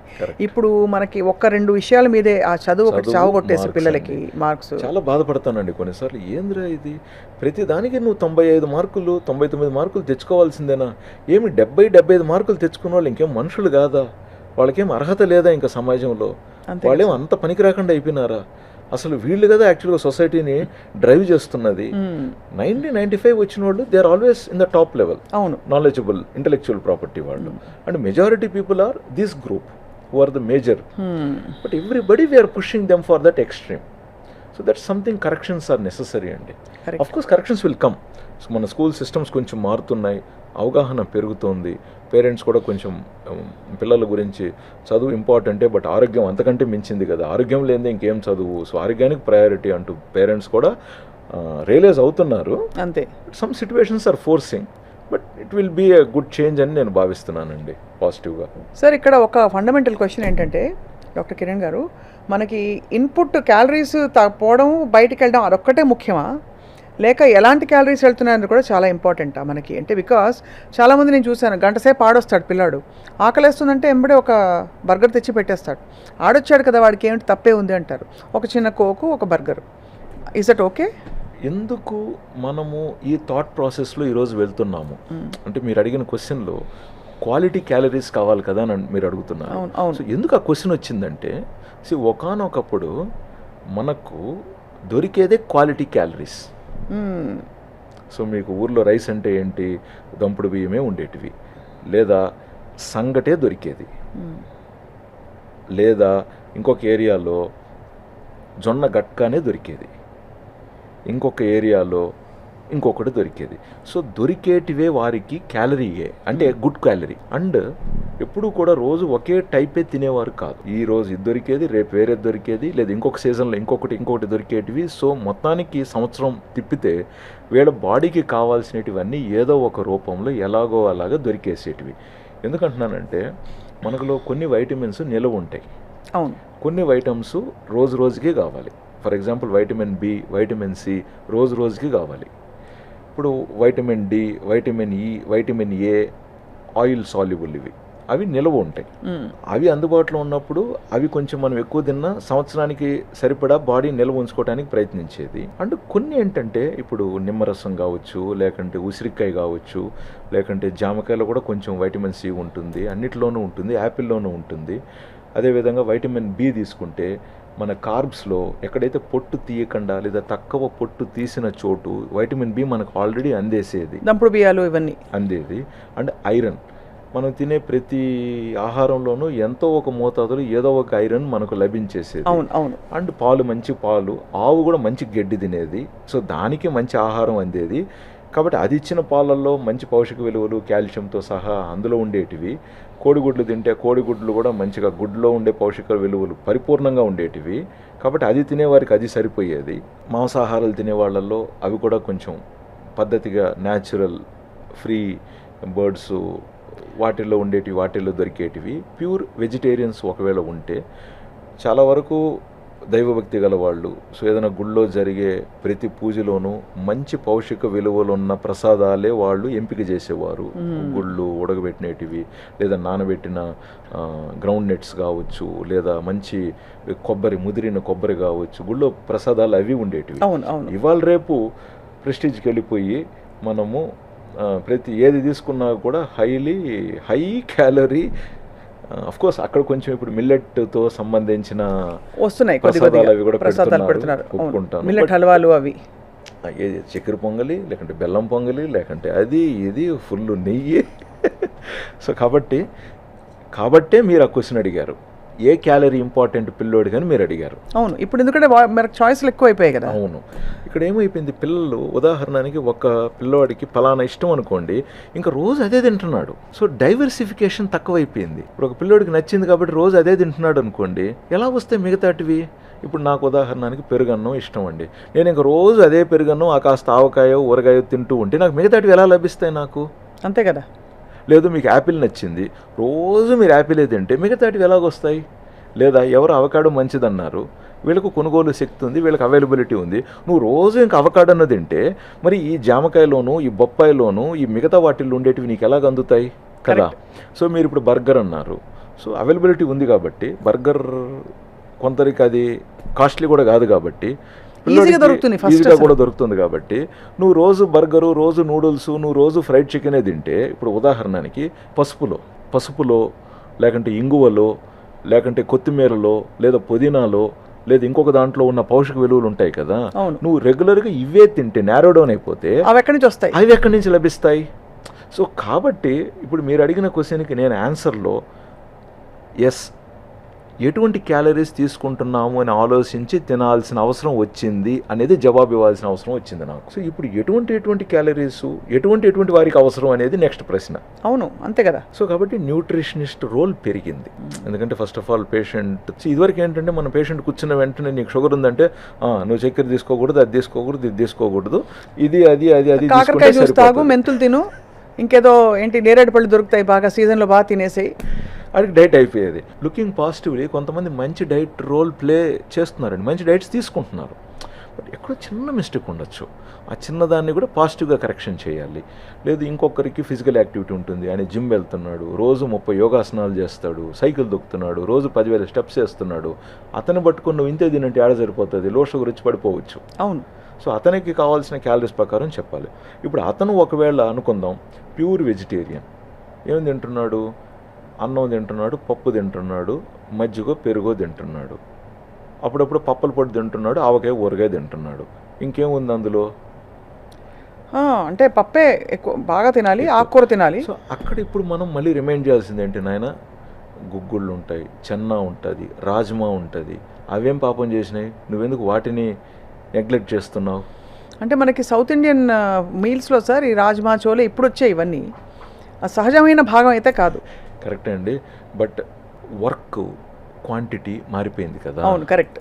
ఇప్పుడు మనకి 1-2 విషయాల మీదే ఆ చదువు ఒకటి చావగొట్టేసి పిల్లలకి మార్క్స్. చాలా బాధపడతానండి కొన్నిసార్లు. ఏంద్రా ఇది, ప్రతి దానికి నువ్వు 95 మార్కులు 99 మార్కులు తెచ్చుకోవాల్సిందేనా? ఏమి 70-75 మార్కులు తెచ్చుకున్న వాళ్ళు ఇంకేం మనుషులు కాదా? వాళ్ళకేం అర్హత లేదా ఇంకా సమాజంలో? వాళ్ళేం అంత పనికి రాకుండా అయిపోయినారా? అసలు వీళ్ళు కదా యాక్చువల్గా సొసైటీని డ్రైవ్ చేస్తున్నది. 90-95 వచ్చిన వాళ్ళు they are always in the top level. అవును, నాలెడ్జబుల్ ఇంటెలెక్చువల్ ప్రాపర్టీ వాళ్ళు. And majority people are this group who are the major. But everybody we're pushing them for that extreme. So that something corrections are necessary అండి. Of course corrections will come. So మన స్కూల్ సిస్టమ్స్ కొంచెం మారుతున్నాయి, అవగాహన పెరుగుతోంది, పేరెంట్స్ కూడా కొంచెం పిల్లల గురించి చదువు ఇంపార్టెంటే బట్ ఆరోగ్యం అంతకంటే మించింది కదా, ఆరోగ్యం లేనిదే ఇంకేం చదువు, సో ఆరోగ్యానికి ప్రయారిటీ అంటూ పేరెంట్స్ కూడా రియలైజ్ అవుతున్నారు. అంతే. Some situations are forcing, but it will be a good change అని నేను భావిస్తున్నానండి పాజిటివ్గా. సార్ ఇక్కడ ఒక ఫండమెంటల్ క్వశ్చన్ ఏంటంటే డాక్టర్ కిరణ్ గారు, మనకి ఇన్పుట్ క్యాలరీస్ పోవడం, బయటికి వెళ్ళడం అదొక్కటే ముఖ్యమా? లేక ఎలాంటి క్యాలరీస్ వెళ్తున్నాయని కూడా చాలా ఇంపార్టెంట్ మనకి. అంటే బికాస్ చాలామంది నేను చూశాను, గంట సేపు ఆడొస్తాడు పిల్లాడు, ఆకలేస్తుందంటే ఎంబడే ఒక బర్గర్ తెచ్చి పెట్టేస్తాడు. ఆడొచ్చాడు కదా వాడికి ఏమిటి తప్పే ఉంది అంటారు. ఒక చిన్న కోకు, ఒక బర్గర్, ఈజ్ దట్ ఓకే? ఎందుకు మనము ఈ థాట్ ప్రాసెస్లో ఈరోజు వెళ్తున్నాము అంటే మీరు అడిగిన క్వశ్చన్లో క్వాలిటీ క్యాలరీస్ కావాలి కదా అని మీరు అడుగుతున్నారు. సో ఎందుకు ఆ క్వశ్చన్ వచ్చిందంటే ఒకానొకప్పుడు మనకు దొరికేదే క్వాలిటీ క్యాలరీస్. సో మీకు ఊర్లో రైస్ అంటే ఏంటి, దంపుడు బియ్యమే ఉండేటివి, లేదా సంగటే దొరికేది, లేదా ఇంకొక ఏరియాలో జొన్న గట్కానే దొరికేది, ఇంకొక ఏరియాలో ఇంకొకటి దొరికేది. సో దొరికేటివే వారికి క్యాలరీయే, అంటే గుడ్ క్యాలరీ. అండ్ ఎప్పుడు కూడా రోజు ఒకే టైపే తినేవారు కాదు. ఈ రోజు ఇది దొరికేది, రేపు వేరే దొరికేది, లేదా ఇంకొక సీజన్లో ఇంకొకటి దొరికేటివి. సో మొత్తానికి సంవత్సరం తిప్పితే వీళ్ళ బాడీకి కావాల్సినటివన్నీ ఏదో ఒక రూపంలో ఎలాగో అలాగా దొరికేసేటివి. ఎందుకంటున్నానంటే మనకులో కొన్ని వైటమిన్స్ నిలవ ఉంటాయి, అవును, కొన్ని వైటమ్స్ రోజు రోజుకి కావాలి. For example vitamin B, vitamin C రోజు రోజుకి కావాలి. ఇప్పుడు vitamin D, vitamin E, vitamin A oil soluble, అవి నిల్వ ఉంటాయి. అవి అందుబాటులో ఉన్నప్పుడు అవి కొంచెం మనం ఎక్కువ తిన్నా సంవత్సరానికి సరిపడా బాడీ నిల్వ ఉంచుకోవడానికి ప్రయత్నించేది. అండ్ కొన్ని ఏంటంటే ఇప్పుడు నిమ్మరసం కావచ్చు, లేకంటే ఉసిరికాయ కావచ్చు, లేకంటే జామకాయలో కూడా కొంచెం వైటమిన్ సి ఉంటుంది, అన్నిటిలోనూ ఉంటుంది, యాపిల్లోనూ ఉంటుంది. అదేవిధంగా వైటమిన్ బి తీసుకుంటే మన కార్బ్స్లో ఎక్కడైతే పొట్టు తీయకుండా లేదా తక్కువ పొట్టు తీసిన చోటు వైటమిన్ బి మనకు ఆల్రెడీ అందేసేది, దంపుడు బియ్యాలు ఇవన్నీ అందేది. అండ్ ఐరన్ మనం తినే ప్రతి ఆహారంలోనూ ఎంతో ఒక మోతాదులో ఏదో ఒక ఐరన్ మనకు లభించేసేది. అవును. అండ్ పాలు, మంచి పాలు, ఆవు కూడా మంచి గడ్డి తినేది, సో దానికి మంచి ఆహారం అందేది. కాబట్టి అది ఇచ్చిన పాలల్లో మంచి పౌష్టిక విలువలు, కాల్షియంతో సహా అందులో ఉండేటివి. కోడిగుడ్లు తింటే కోడిగుడ్లు కూడా మంచిగా గుడ్లో ఉండే పౌష్టిక విలువలు పరిపూర్ణంగా ఉండేటివి. కాబట్టి అది తినేవారికి అది సరిపోయేది. మాంసాహారాలు తినే వాళ్ళల్లో అవి కూడా కొంచెం పద్ధతిగా న్యాచురల్ ఫ్రీ బర్డ్స్ వాటిల్లో ఉండేటివి, వాటిల్లో దొరికేటివి. ప్యూర్ వెజిటేరియన్స్ ఒకవేళ ఉంటే చాలా వరకు దైవభక్తి గల వాళ్ళు, సో ఏదైనా గుళ్ళో జరిగే ప్రతి పూజలోనూ మంచి పౌష్టిక విలువలు ఉన్న ప్రసాదాలే వాళ్ళు ఎంపిక చేసేవారు. గుళ్ళు ఉడకబెట్టినటివి, లేదా నానబెట్టిన గ్రౌండ్ నట్స్ కావచ్చు, లేదా మంచి కొబ్బరి, ముదిరిన కొబ్బరి కావచ్చు, గుళ్ళో ప్రసాదాలు అవి ఉండేటివి. ఇవాళ రేపు ప్రెస్టీజ్కి వెళ్ళిపోయి మనము ప్రతి ఏది తీసుకున్నా కూడా హై క్యాలరీ. కోర్స్ అక్కడ కొంచెం ఇప్పుడు మిల్లెట్తో సంబంధించిన వస్తున్నాయి అవి కూడా పెడుతున్నారు, మిల్లెట్ హల్వాలు, అవి చక్కెర పొంగలి, లేకంటే బెల్లం పొంగలి, లేకంటే అది ఇది ఫుల్ నెయ్యి. సో కాబట్టే మీరు ఆ క్వశ్చన్ అడిగారు, ఏ క్యాలరీ ఇంపార్టెంట్ పిల్లోడు కానీ మీరు అడిగారు. అవును, ఇప్పుడు ఎందుకంటే మనకు చాయిస్లు ఎక్కువ అయిపోయాయి కదా. అవును, ఇక్కడ ఏమైపోయింది, పిల్లలు ఉదాహరణకి ఒక పిల్లవాడికి ఫలానా ఇష్టం అనుకోండి, ఇంకా రోజు అదే తింటున్నాడు. సో డైవర్సిఫికేషన్ తక్కువైపోయింది. ఇప్పుడు ఒక పిల్లోడికి నచ్చింది కాబట్టి రోజు అదే తింటున్నాడు అనుకోండి, ఎలా వస్తాయి మిగతాటివి? ఇప్పుడు నాకు ఉదాహరణకి పెరుగన్నం ఇష్టం అండి, నేను ఇంకా రోజు అదే పెరుగన్నం, ఆ కాస్త ఆవకాయో ఊరగాయో తింటూ ఉంటే నాకు మిగతాటివి ఎలా లభిస్తాయి నాకు? అంతే కదా. లేదు మీకు యాపిల్ నచ్చింది, రోజు మీరు యాపిలే తింటే మిగతాటివి ఎలాగొస్తాయి? లేదా ఎవరు అవకాడో మంచిదన్నారు, వీళ్ళకు కొనుగోలు శక్తి ఉంది, వీళ్ళకి అవైలబిలిటీ ఉంది, నువ్వు రోజు ఇంకా అవకాడో తింటే మరి ఈ జామకాయలోను, ఈ బొప్పాయిలోను, ఈ మిగతా వాటిల్లో ఉండేటివి నీకు ఎలాగ అందుతాయి కదా. సో మీరు ఇప్పుడు బర్గర్ అన్నారు, సో అవైలబిలిటీ ఉంది కాబట్టి బర్గర్ కొందరికి అది కాస్ట్లీ కూడా కాదు కాబట్టి ఈజీగా కూడా దొరుకుతుంది కాబట్టి నువ్వు రోజు బర్గరు, రోజు నూడిల్స్, నువ్వు రోజు ఫ్రైడ్ చికెనే తింటే, ఇప్పుడు ఉదాహరణకి పసుపులో లేకంటే ఇంగువలో, లేకంటే కొత్తిమీరలో, లేదా పుదీనాలో, లేదా ఇంకొక దాంట్లో ఉన్న పౌష్టిక విలువలు ఉంటాయి కదా, నువ్వు రెగ్యులర్గా ఇవే తింటే నారో డౌన్ అయిపోతే అవి ఎక్కడి నుంచి లభిస్తాయి? సో కాబట్టి ఇప్పుడు మీరు అడిగిన క్వశ్చన్కి నేను ఆన్సర్లో ఎస్, ఎటువంటి క్యాలరీస్ తీసుకుంటున్నాము అని ఆలోచించి తినాల్సిన అవసరం వచ్చింది అనేది జవాబు ఇవ్వాల్సిన అవసరం వచ్చింది నాకు. సో ఇప్పుడు ఎటువంటి క్యాలరీస్ ఎటువంటి వారికి అవసరం అనేది నెక్స్ట్ ప్రశ్న. అవును, అంతే కదా. సో కాబట్టి న్యూట్రిషనిస్ట్ రోల్ పెరిగింది. ఎందుకంటే ఫస్ట్ ఆఫ్ ఆల్ పేషెంట్, ఇదివరకు ఏంటంటే మన పేషెంట్ కూర్చున్న వెంటనే నీకు షుగర్ ఉందంటే నువ్వు చక్కెర తీసుకోకూడదు, అది తీసుకోకూడదు, ఇది తీసుకోకూడదు, ఇది కాకరకాయ జ్యూస్ తాగు, మెంతులు తిను, ఇంకేదో ఏంటి నేరేడు పళ్ళు దొరుకుతాయి బాగా సీజన్లో, బాగా తినేసాయి, అది డైట్ అయిపోయేది. లుకింగ్ పాజిటివ్లీ కొంతమంది మంచి డైట్ రోల్ ప్లే చేస్తున్నారండి, మంచి డైట్స్ తీసుకుంటున్నారు. బట్ ఎక్కడో చిన్న మిస్టేక్ ఉండొచ్చు, ఆ చిన్నదాన్ని కూడా పాజిటివ్గా కరెక్షన్ చేయాలి. లేదు ఇంకొకరికి ఫిజికల్ యాక్టివిటీ ఉంటుంది, ఆయన జిమ్ వెళ్తున్నాడు, రోజు 30 యోగాసనాలు చేస్తాడు, సైకిల్ దొక్కుతున్నాడు, రోజు 10,000 స్టెప్స్ వేస్తున్నాడు, అతను పట్టుకుని నువ్వు ఇంతే తినంటే ఆడ సరిపోతుంది, లో షుగర్ వచ్చి పడిపోవచ్చు. అవును. సో అతనికి కావాల్సిన క్యాలరీస్ ప్రకారం చెప్పాలి. ఇప్పుడు అతను ఒకవేళ అనుకుందాం ప్యూర్ వెజిటేరియన్, ఏం తింటున్నాడు, అన్నం తింటున్నాడు, పప్పు తింటున్నాడు, మజ్జిగో పెరుగో తింటున్నాడు, అప్పుడప్పుడు పప్పల పొడి తింటున్నాడు, ఆవకాయ ఊరగాయ తింటున్నాడు, ఇంకేముంది అందులో? అంటే పప్పే ఎక్కువ బాగా తినాలి, ఆకుకూర తినాలి. సో అక్కడ ఇప్పుడు మనం మళ్ళీ రిమైండ్ చేయాల్సింది ఏంటి నాయన, గుగ్గుళ్ళు ఉంటాయి, చెన్నా ఉంటుంది, రాజ్మా ఉంటుంది, అవేం పాపం చేసినాయి, నువ్వెందుకు వాటిని నెగ్లెక్ట్ చేస్తున్నావు? అంటే మనకి సౌత్ ఇండియన్ మీల్స్లో సార్ ఈ రాజ్మా చోలే ఇప్పుడు వచ్చాయి, ఇవన్నీ సహజమైన భాగం అయితే కాదు. కరెక్టే అండి, బట్ వర్క్ క్వాంటిటీ మారిపోయింది కదా. అవును, కరెక్ట్.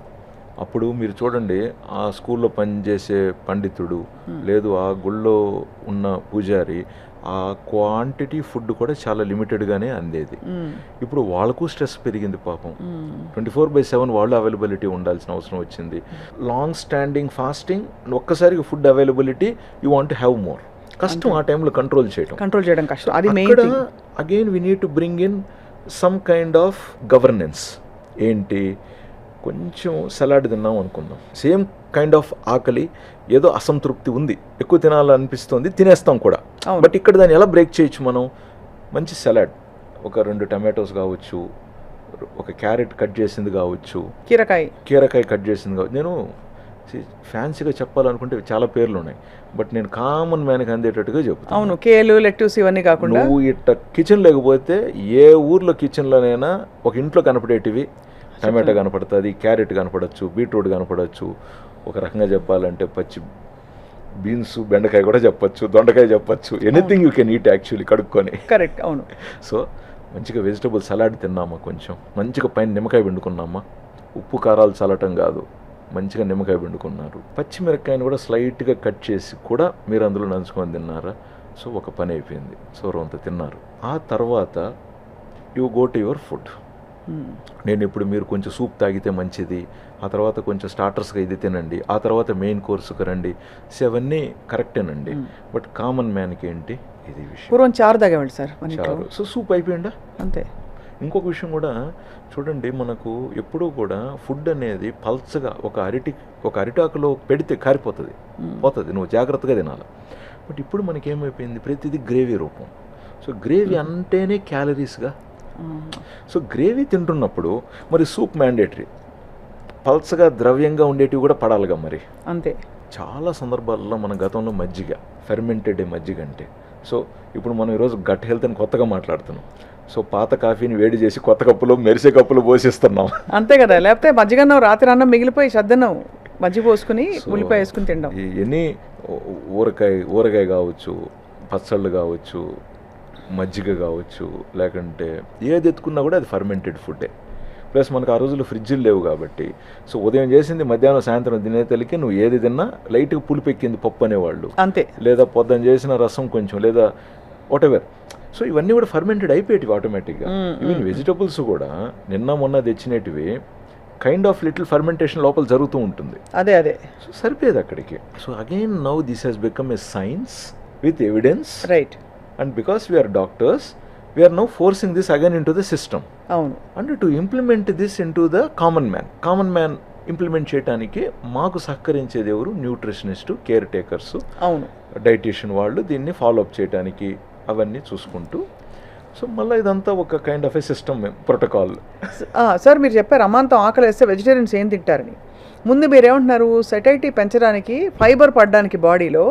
అప్పుడు మీరు చూడండి, ఆ స్కూల్లో పనిచేసే పండితుడు లేదు ఆ గుళ్ళో ఉన్న పూజారి, ఆ క్వాంటిటీ ఫుడ్ కూడా చాలా లిమిటెడ్గానే అందేది. ఇప్పుడు వాళ్ళకు స్ట్రెస్ పెరిగింది పాపం, 24/7 వాళ్ళు అవైలబిలిటీ ఉండాల్సిన అవసరం వచ్చింది. లాంగ్ స్టాండింగ్ ఫాస్టింగ్, ఒక్కసారిగా food availability, you want have more, కష్టం ఆ టైంలో కంట్రోల్ చేయడం కష్టం. అది అక్కడ again we need to bring in some kind of governance. ఏంటి, కొంచెం సలాడ్ తిన్నాం అనుకుందాం, సేమ్ కైండ్ ఆఫ్ ఆకలి, ఏదో అసంతృప్తి ఉంది, ఎక్కువ తినాలనిపిస్తుంది, తినేస్తాం కూడా. బట్ ఇక్కడ దాన్ని ఎలా బ్రేక్ చేయొచ్చు మనం? మంచి సలాడ్, ఒక 2 టమాటోస్ కావచ్చు, ఒక క్యారెట్ కట్ చేసింది కావచ్చు, కీరకాయ కట్ చేసింది కావచ్చు. నేను ఫ్యాన్సీగా చెప్పాలనుకుంటే చాలా పేర్లు ఉన్నాయి, బట్ నేను కామన్ మ్యాన్కి అందేటట్టుగా చెప్తాను. అవును, కేలు, లెట్యూస్ ఇవన్నీ కాకుండా నువ్వు ఇట్ట కిచెన్ లేకపోతే ఏ ఊర్లో కిచెన్లోనైనా ఒక ఇంట్లో కనపడేటివి టమాటో కనపడుతుంది, క్యారెట్ కనపడచ్చు, బీట్రూట్ కనపడచ్చు, ఒక రకంగా చెప్పాలంటే పచ్చి బీన్స్, బెండకాయ కూడా చెప్పచ్చు, దొండకాయ చెప్పచ్చు, anything you can eat actually కడుక్కొని. కరెక్ట్, అవును. సో మంచిగా వెజిటబుల్ సలాడ్ తిన్నామా, కొంచెం మంచిగా పైన నిమ్మకాయ పిండుకున్నామా, ఉప్పు కారాలు చల్లటం కాదు, మంచిగా నిమ్మకాయ పిండుకున్నారు, పచ్చిమిరపకాయని కూడా స్లైట్గా కట్ చేసి కూడా మీరు అందులో నంచుకొని తిన్నారా, సో ఒక పని అయిపోయింది, సోరంత తిన్నారు. ఆ తర్వాత you go to your food. నేను ఇప్పుడు మీరు కొంచెం సూప్ తాగితే మంచిది, ఆ తర్వాత కొంచెం స్టార్టర్స్గా ఇది తినండి, ఆ తర్వాత మెయిన్ కోర్సుకు రండి, సో అవన్నీ కరెక్టేనండి. బట్ కామన్ మ్యాన్కి ఏంటి ఇది విషయం, పూర్వం చారు తాగేవాళ్ళు సార్, చారు, సో సూప్ అయిపోయిందా అంతే. ఇంకొక విషయం కూడా చూడండి, మనకు ఎప్పుడూ కూడా ఫుడ్ అనేది పల్చగా ఒక అరిటాకులో పెడితే కారిపోతుంది, పోతుంది, నువ్వు జాగ్రత్తగా తినాలి. బట్ ఇప్పుడు మనకేమైపోయింది, ప్రతిదీ గ్రేవీ రూపం. సో గ్రేవీ అంటేనే క్యాలరీస్గా, సో గ్రేవీ తింటున్నప్పుడు మరి సూప్ మ్యాండేటరీ, పల్చగా ద్రవ్యంగా ఉండేటివి కూడా పడాలిగా మరి, అంతే. చాలా సందర్భాల్లో మన గతంలో మజ్జిగ, ఫెర్మెంటెడ్ మజ్జిగ అంటే, సో ఇప్పుడు మనం ఈరోజు గట్ హెల్త్ అని కొత్తగా మాట్లాడుతున్నాం. సో పాత కాఫీని వేడి చేసి కొత్త కప్పులో మెరిసే కప్పులో పోసిస్తున్నాం, అంతే కదా. లేకపోతే మజ్జిగన్నం రాత్రి అన్నం మిగిలిపోయి సద్దన్నం మజ్జిగ పోసుకుని ఉల్లిపాయ వేసుకుని తినడం. ఎన్ని ఊరగాయ కావచ్చు, పచ్చళ్ళు కావచ్చు, మజ్జిగ కావచ్చు, లేకుంటే ఏది ఎత్తుకున్నా కూడా అది ఫర్మెంటెడ్ ఫుడ్డే. ప్లస్ మనకు ఆ రోజుల్లో ఫ్రిడ్జ్లు లేవు కాబట్టి, సో ఉదయం చేసింది మధ్యాహ్నం సాయంత్రం తినేతలికి నువ్వు ఏది తిన్నా లైట్గా పులిపెక్కింది పప్పు అనేవాళ్ళు, అంతే. లేదా పొద్దున చేసిన రసం కొంచెం, లేదా వాటెవర్. సో ఇవన్నీ కూడా ఫర్మెంటెడ్ అయిపోయేటివి ఆటోమేటిక్గా. ఈవెన్ వెజిటబుల్స్ కూడా నిన్న మొన్న తెచ్చినటివి కైండ్ ఆఫ్ లిటిల్ ఫర్మెంటేషన్ లోపల జరుగుతూ ఉంటుంది, అదే. సో సరిపోయేది అక్కడికి. So again now this has become a science with evidence, right. And because we are doctors, we are now forcing this again into the system. అవును. And to implement this into the common man implement చేయడానికి మాకు సహకరించేది ఎవరు? న్యూట్రిషనిస్టు, కేర్ టేకర్స్, అవును, డైటీషియన్ వాళ్ళు దీన్ని ఫాలోఅప్ చేయడానికి అవన్నీ చూసుకుంటూ, సో మళ్ళీ ఇదంతా ఒక kind of a system protocol. Sir మీరు చెప్పారు అమాంతం ఆకలి వేస్తే వెజిటేరియన్స్ ఏం తింటారని. ముందు మీరు ఏమంటున్నారు, సెటైటీ పెంచడానికి, ఫైబర్ పడడానికి, బాడీలో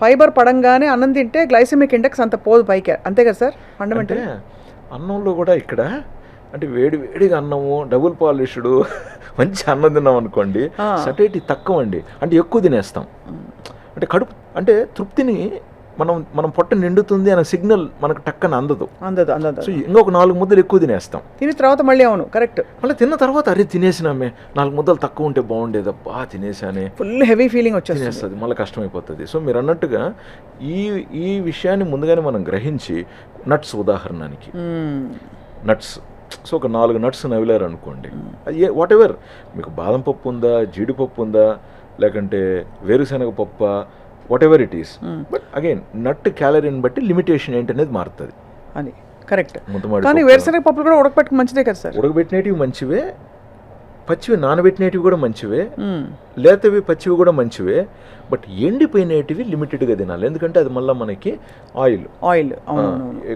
ఫైబర్ పడంగానే అన్నం తింటే గ్లైసెమిక్ ఇండెక్స్ అంత పోదు పైకి, అంతే కదా సార్? అంటే అన్నంలో కూడా ఇక్కడ అంటే వేడిగా అన్నము, డబుల్ పాలిష్డ్ మంచి అన్నం తిన్నాం అనుకోండి, సెటైటీ తక్కువ అండి, అంటే ఎక్కువ తినేస్తాం, అంటే కడుపు అంటే తృప్తిని మనం పొట్ట నిండుతుంది అనే సిగ్నల్ మనకు టక్కన అందదు. సో ఇంకొక 4 ముద్దలు ఎక్కువ తినేస్తాం, తిని తర్వాత మళ్ళీ, అవును కరెక్ట్, మళ్ళీ తిన్న తర్వాత అరే తినేసినామే, 4 ముద్దలు తక్కువ ఉంటే బాగుండేది, అబ్బా తినేసానే, ఫుల్ హెవీ ఫీలింగ్ వచ్చేస్తుంది, మళ్ళీ కష్టమైపోతుంది. సో మీరు అన్నట్టుగా ఈ విషయాన్ని ముందుగానే మనం గ్రహించి, నట్స్ ఉదాహరణకి నట్స్, సో ఒక 4 నట్స్ నవిలారు అనుకోండి, అది వాట్ ఎవర్ మీకు బాదం పప్పు ఉందా, జీడిపప్పు ఉందా, లేకంటే వేరుశనగ పప్ప, whatever it is. But again nut క్యాలరీని బట్టి లిమిటేషన్ ఏంటనేది మారుతుంది. అని కరెక్ట్. ముంతమాడి కానీ వేరుశనగ పప్పులు కూడా ఉడకపెట్టుకు మంచిదే కదా సార్. ఉడకబెట్టినవి మంచివే, పచ్చివి నానబెట్టినవి కూడా మంచివే, లేతవి పచ్చివి కూడా మంచివే. బట్ ఎండిపోయినవి లిమిటెడ్గా తినాలి, ఎందుకంటే అది మళ్ళీ మనకి ఆయిల్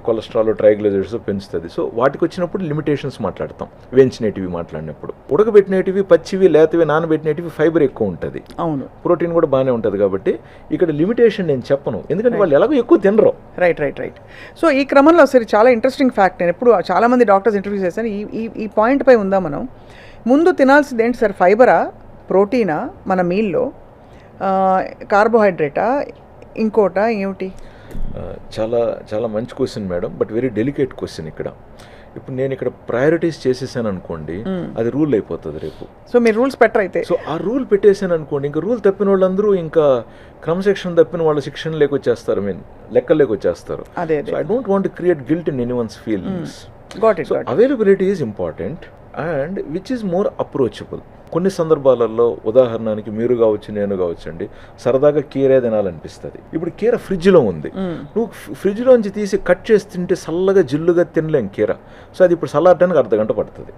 కొలెస్ట్రాల్, ట్రైగ్లిజరైడ్స్ పెంచుతుంది. సో వాటికి వచ్చినప్పుడు లిమిటేషన్స్ మాట్లాడతాం, వేయించినవి మాట్లాడినప్పుడు. ఉడకబెట్టినవి, పచ్చివి, లేతవి, నానబెట్టినవి ఫైబర్ ఎక్కువ ఉంటుంది, అవును, ప్రోటీన్ కూడా బాగానే ఉంటుంది. కాబట్టి ఇక్కడ లిమిటేషన్ నేను చెప్పను, ఎందుకంటే వాళ్ళు ఎలాగో ఎక్కువ తినరు. రైట్. సో ఈ క్రమంలో సరే చాలా ఇంట్రెస్టింగ్ ఫ్యాక్ట్, నేను ఎప్పుడు చాలామంది డాక్టర్స్ ఇంటర్వ్యూ చేశాను, ఈ పాయింట్ పై ఉందా మనం ముందు తినాల్సింది ఏంటి సార్? ఫైబరా, ప్రోటీనా మన మీల్లో, కార్బోహైడ్రేటా, ఇంకోటా ఏమిటి? చాలా చాలా మంచి question madam, but very delicate question. ఇప్పుడు నేను ఇక్కడ ప్రయారిటీస్ చేసేసాను అనుకోండి, అది రూల్ అయిపోతుంది రేపు. సో మీరు రూల్స్ పెట్టరైతే, సో ఆ రూల్ పెట్టేసాను అనుకోండి, ఇంకా రూల్ తప్పిన వాళ్ళందరూ ఇంకా క్రమశిక్షణ తప్పిన వాళ్ళ శిక్షణ లేకొచ్చేస్తారు, లెక్కలేకొచ్చేస్తారు. I don't want to create guilt in anyone's feelings. Availability is important and which is more approachable. కొన్ని సందర్భాలలో, ఉదాహరణకి మీరు కావచ్చు, నేను కావచ్చు అండి, సరదాగా కీరే తినాలనిపిస్తుంది. ఇప్పుడు కీర ఫ్రిడ్జ్లో ఉంది, నువ్వు ఫ్రిడ్జ్లోంచి తీసి కట్ చేసి తింటే చల్లగా జిల్లుగా తినలేం కీర. సో అది ఇప్పుడు చల్లారడానికి అర్ధగంట పడుతుంది.